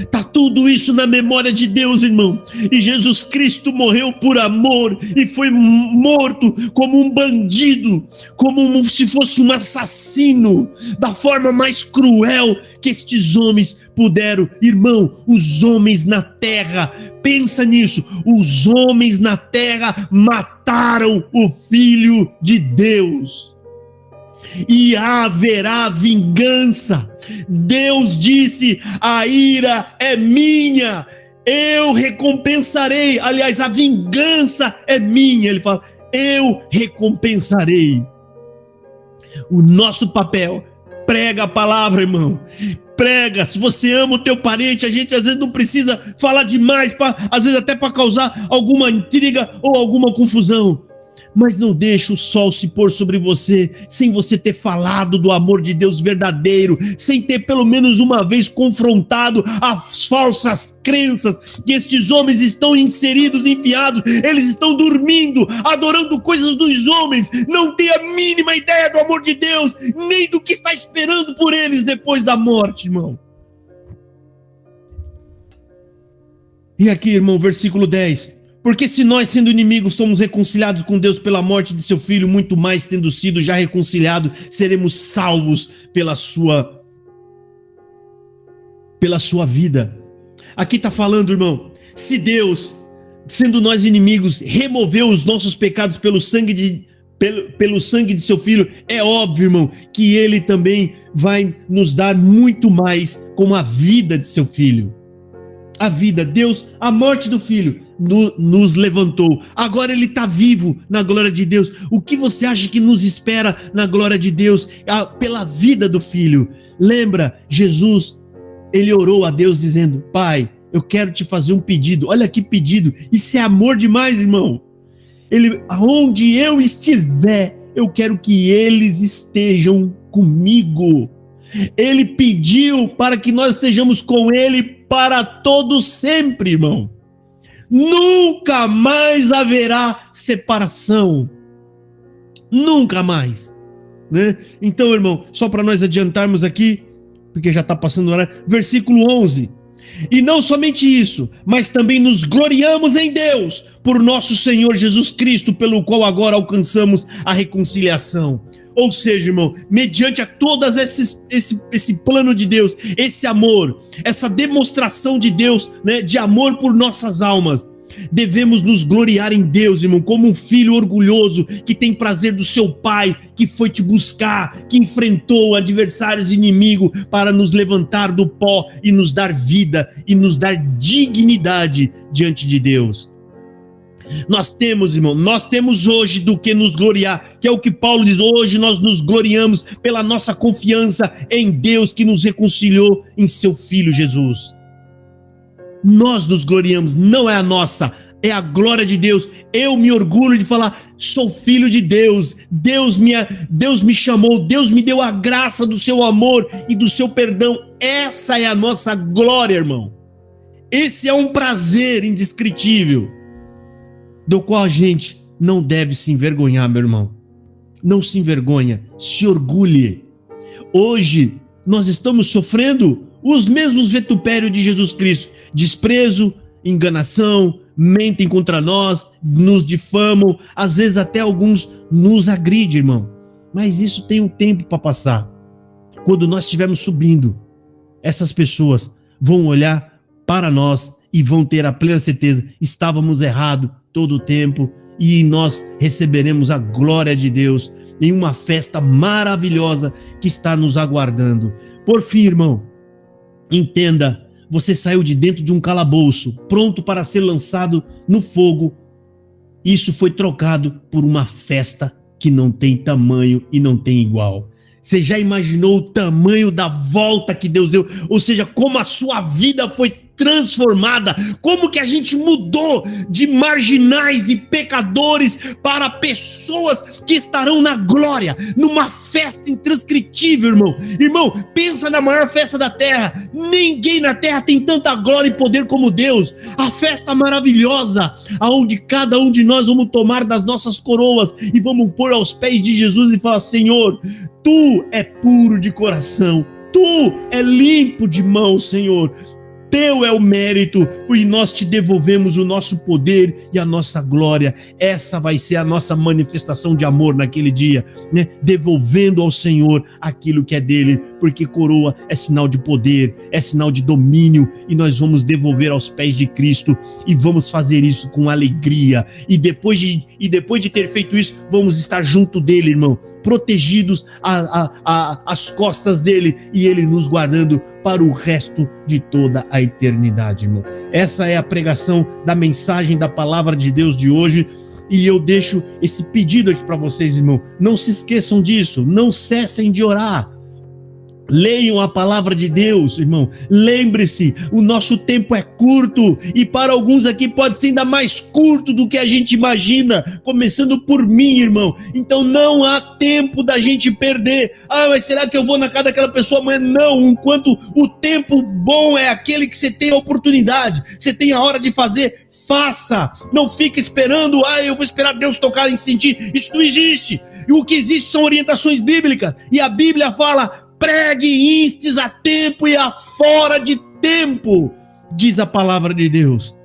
Tá tudo isso na memória de Deus, irmão. E Jesus Cristo morreu por amor e foi morto como um bandido, como se fosse um assassino, da forma mais cruel que estes homens puderam. Irmão, os homens na terra, pensa nisso, os homens na terra mataram o Filho de Deus. E haverá vingança. Deus disse: a ira é minha, eu recompensarei. Aliás, a vingança é minha. Ele fala: eu recompensarei. O nosso papel, prega a palavra, irmão. Prega. Se você ama o teu parente, a gente às vezes não precisa falar demais, às vezes até para causar alguma intriga ou alguma confusão. Mas não deixe o sol se pôr sobre você sem você ter falado do amor de Deus verdadeiro, sem ter pelo menos uma vez confrontado as falsas crenças que estes homens estão inseridos, enfiados. Eles estão dormindo, adorando coisas dos homens, não tem a mínima ideia do amor de Deus, nem do que está esperando por eles depois da morte, irmão. E aqui, irmão, versículo 10. Porque se nós, sendo inimigos, somos reconciliados com Deus pela morte de seu Filho, muito mais, tendo sido já reconciliados, seremos salvos pela sua vida. Aqui está falando, irmão, se Deus, sendo nós inimigos, removeu os nossos pecados pelo sangue de seu Filho, é óbvio, irmão, que Ele também vai nos dar muito mais com a vida de seu Filho. A vida, Deus, a morte do Filho nos levantou. Agora Ele está vivo na glória de Deus. O que você acha que nos espera na glória de Deus? Pela vida do Filho. Lembra, Jesus, Ele orou a Deus dizendo: Pai, eu quero te fazer um pedido. Olha que pedido. Isso é amor demais, irmão. Aonde eu estiver, eu quero que eles estejam comigo. Ele pediu para que nós estejamos com ele para todo sempre, irmão. Nunca mais haverá separação. Nunca mais. Né? Então, irmão, só para nós adiantarmos aqui, porque já está passando o horário, versículo 11. E não somente isso, mas também nos gloriamos em Deus, por nosso Senhor Jesus Cristo, pelo qual agora alcançamos a reconciliação. Ou seja, irmão, mediante a todas esse plano de Deus, esse amor, essa demonstração de Deus, né, de amor por nossas almas, devemos nos gloriar em Deus, irmão, como um filho orgulhoso que tem prazer do seu pai, que foi te buscar, que enfrentou adversários inimigos para nos levantar do pó e nos dar vida e nos dar dignidade diante de Deus. Nós temos hoje do que nos gloriar, que é o que Paulo diz, hoje nós nos gloriamos pela nossa confiança em Deus que nos reconciliou em seu Filho Jesus. Nós nos gloriamos, não é a nossa, é a glória de Deus. Eu me orgulho de falar, sou filho de Deus, Deus me chamou, Deus me deu a graça do seu amor e do seu perdão. Essa é a nossa glória, irmão. Esse é um prazer indescritível, do qual a gente não deve se envergonhar, meu irmão. Não se envergonha, se orgulhe. Hoje nós estamos sofrendo os mesmos vitupérios de Jesus Cristo: desprezo, enganação, mentem contra nós, nos difamam, às vezes até alguns nos agridem, irmão. Mas isso tem um tempo para passar. Quando nós estivermos subindo, essas pessoas vão olhar para nós e vão ter a plena certeza, estávamos errados todo o tempo, e nós receberemos a glória de Deus em uma festa maravilhosa que está nos aguardando. Por fim, irmão, entenda, você saiu de dentro de um calabouço, pronto para ser lançado no fogo. Isso foi trocado por uma festa que não tem tamanho e não tem igual. Você já imaginou o tamanho da volta que Deus deu? Ou seja, como a sua vida foi transformada, como que a gente mudou de marginais e pecadores para pessoas que estarão na glória, numa festa intranscritível, irmão. Irmão, pensa na maior festa da terra. Ninguém na terra tem tanta glória e poder como Deus. A festa maravilhosa, aonde cada um de nós vamos tomar das nossas coroas e vamos pôr aos pés de Jesus e falar: Senhor, Tu é puro de coração, Tu é limpo de mão, Senhor. Teu é o mérito, e nós te devolvemos o nosso poder e a nossa glória. Essa vai ser a nossa manifestação de amor naquele dia, né? Devolvendo ao Senhor aquilo que é dele, porque coroa é sinal de poder, é sinal de domínio, e nós vamos devolver aos pés de Cristo, e vamos fazer isso com alegria, e depois de ter feito isso, vamos estar junto dele, irmão, protegidos às costas dele, e ele nos guardando para o resto de toda a eternidade, irmão. Essa é a pregação da mensagem da palavra de Deus de hoje, e eu deixo esse pedido aqui para vocês, irmão. Não se esqueçam disso, não cessem de orar. Leiam a palavra de Deus, irmão. Lembre-se, o nosso tempo é curto, e para alguns aqui pode ser ainda mais curto do que a gente imagina, começando por mim, irmão. Então não há tempo da gente perder. Mas será que eu vou na casa daquela pessoa amanhã? Não, enquanto o tempo bom é aquele que você tem a oportunidade, você tem a hora de fazer, faça. Não fique esperando, eu vou esperar Deus tocar e sentir. Isso não existe. E o que existe são orientações bíblicas, e a Bíblia fala: pregue instes a tempo e a fora de tempo, diz a palavra de Deus.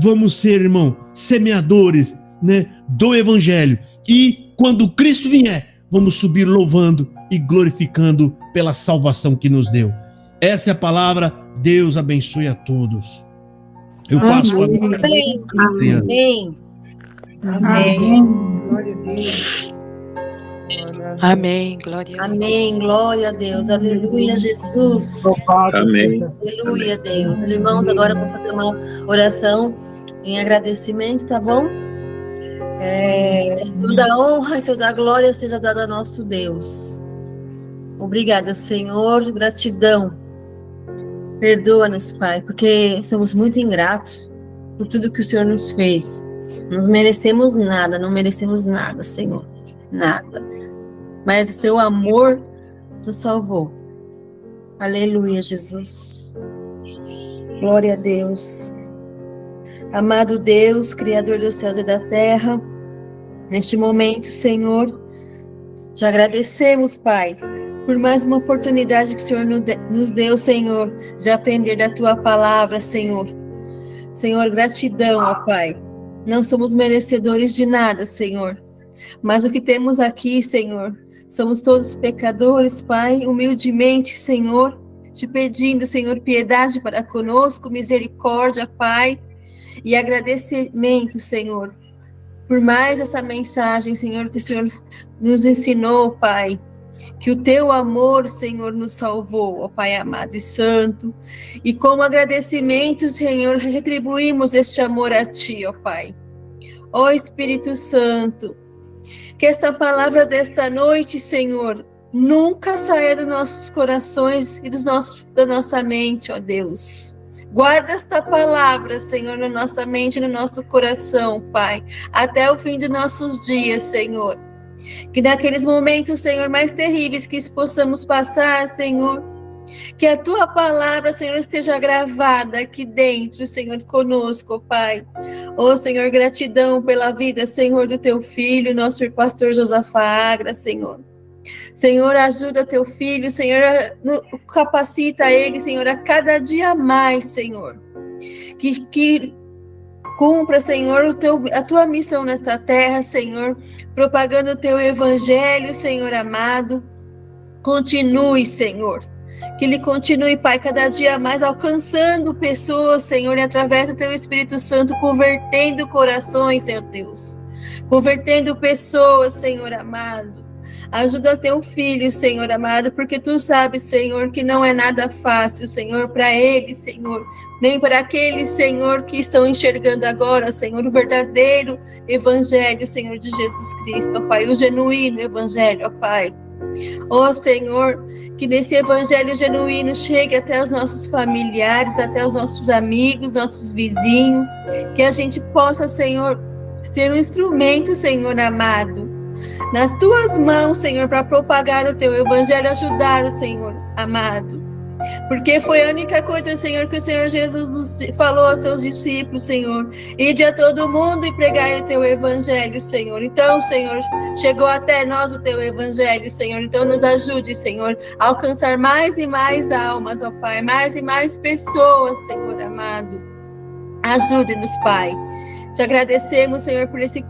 Vamos ser, irmão, semeadores, né, do evangelho, e quando Cristo vier, vamos subir louvando e glorificando pela salvação que nos deu. Essa é a palavra. Deus abençoe a todos. Eu passo para Amém. Amém. Amém. Glória a Deus. Amém, glória a Deus. Amém, glória a Deus, aleluia, Jesus. Amém. Aleluia, Deus. Irmãos, agora eu vou fazer uma oração em agradecimento, tá bom? Toda honra e toda glória seja dada a nosso Deus. Obrigada, Senhor, gratidão Perdoa-nos, Pai, porque somos muito ingratos por tudo que o Senhor nos fez. Não merecemos nada, Senhor. Nada. Mas o seu amor nos salvou. Aleluia, Jesus. Glória a Deus. Amado Deus, Criador dos céus e da terra, neste momento, Senhor, te agradecemos, Pai, por mais uma oportunidade que o Senhor nos deu, Senhor, de aprender da Tua palavra, Senhor. Senhor, gratidão, ó Pai. Não somos merecedores de nada, Senhor. Mas o que temos aqui, Senhor, somos todos pecadores, Pai, humildemente, Senhor, te pedindo, Senhor, piedade para conosco, misericórdia, Pai, e agradecimento, Senhor, por mais essa mensagem, Senhor, que o Senhor nos ensinou, Pai, que o Teu amor, Senhor, nos salvou, ó Pai amado e santo, e como agradecimento, Senhor, retribuímos este amor a Ti, ó Pai. Ó Espírito Santo, que esta palavra desta noite, Senhor, nunca saia dos nossos corações e da nossa mente, ó Deus. Guarda esta palavra, Senhor, na nossa mente e no nosso coração, Pai, até o fim de nossos dias, Senhor. Que naqueles momentos, Senhor, mais terríveis que possamos passar, Senhor, que a Tua palavra, Senhor, esteja gravada aqui dentro, Senhor, conosco, Pai. Ó, Senhor, gratidão pela vida, Senhor, do Teu Filho, nosso pastor Josafá Agra, Senhor. Senhor, ajuda Teu Filho, Senhor, capacita ele, Senhor, a cada dia mais, Senhor. Que cumpra, Senhor, a Tua missão nesta terra, Senhor, propagando o Teu evangelho, Senhor amado. Continue, Senhor. Que Ele continue, Pai, cada dia mais alcançando pessoas, Senhor, e através do Teu Espírito Santo, convertendo corações, Senhor Deus. Convertendo pessoas, Senhor amado. Ajuda Teu Filho, Senhor amado, porque Tu sabes, Senhor, que não é nada fácil, Senhor, para ele, Senhor, nem para aqueles, Senhor, que estão enxergando agora, Senhor, o verdadeiro evangelho, Senhor, de Jesus Cristo, ó Pai, o genuíno evangelho, ó Pai. Ó Senhor, que nesse evangelho genuíno chegue até os nossos familiares, até os nossos amigos, nossos vizinhos, que a gente possa, Senhor, ser um instrumento, Senhor amado, nas Tuas mãos, Senhor, para propagar o Teu evangelho, ajudar o Senhor amado. Porque foi a única coisa, Senhor, que o Senhor Jesus nos falou aos Seus discípulos, Senhor. Ide a todo mundo e pregai o Teu evangelho, Senhor. Então, Senhor, chegou até nós o Teu evangelho, Senhor. Então, nos ajude, Senhor, a alcançar mais e mais almas, ó Pai. Mais e mais pessoas, Senhor amado. Ajude-nos, Pai. Te agradecemos, Senhor, por esse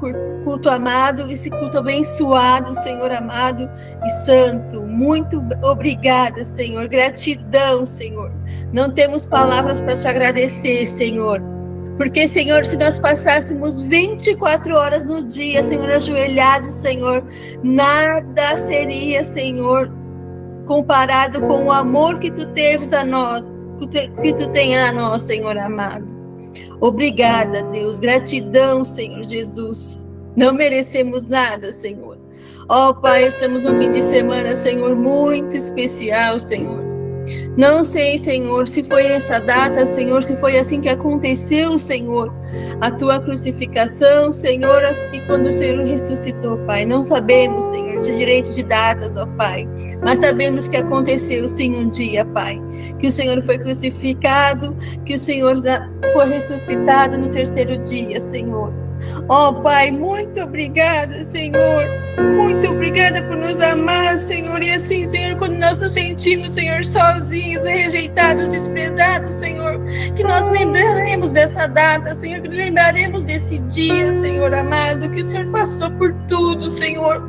culto amado, esse culto abençoado, Senhor amado e santo. Muito obrigada, Senhor. Gratidão, Senhor. Não temos palavras para te agradecer, Senhor. Porque, Senhor, se nós passássemos 24 horas no dia, Senhor, ajoelhados, Senhor, nada seria, Senhor, comparado com o amor que Tu teves a nós, que Tu tem a nós, Senhor amado. Obrigada, Deus. Gratidão, Senhor Jesus. Não merecemos nada, Senhor. Ó, Pai, estamos num fim de semana, Senhor, muito especial, Senhor. Não sei, Senhor, se foi essa data, Senhor, se foi assim que aconteceu, Senhor, a Tua crucificação, Senhor, e quando o Senhor ressuscitou, Pai. Não sabemos, Senhor, de direito de datas, ó Pai, mas sabemos que aconteceu, sim, um dia, Pai, que o Senhor foi crucificado, que o Senhor foi ressuscitado no terceiro dia, Senhor. Ó Pai, muito obrigada, Senhor. Muito obrigada por nos amar, Senhor. E assim, Senhor, quando nós nos sentimos, Senhor, sozinhos, rejeitados, desprezados, Senhor, que nós lembraremos dessa data, Senhor, que lembraremos desse dia, Senhor amado, que o Senhor passou por tudo, Senhor.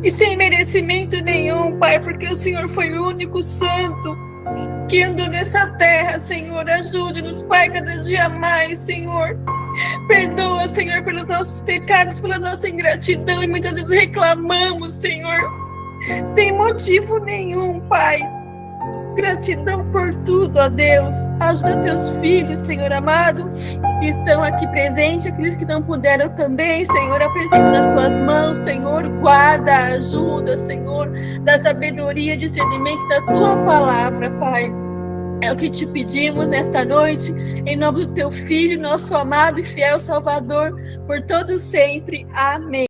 E sem merecimento nenhum, Pai, porque o Senhor foi o único santo que andou nessa terra, Senhor. Ajude-nos, Pai, cada dia mais, Senhor. Perdoa, Senhor, pelos nossos pecados, pela nossa ingratidão, e muitas vezes reclamamos, Senhor, sem motivo nenhum, Pai. Gratidão por tudo, ó Deus. Ajuda Teus filhos, Senhor amado, que estão aqui presentes, aqueles que não puderam também, Senhor, apresenta nas Tuas mãos, Senhor. Guarda, ajuda, Senhor, da sabedoria, discernimento da Tua palavra, Pai. É o que te pedimos nesta noite, em nome do teu Filho, nosso amado e fiel Salvador, por todo sempre. Amém.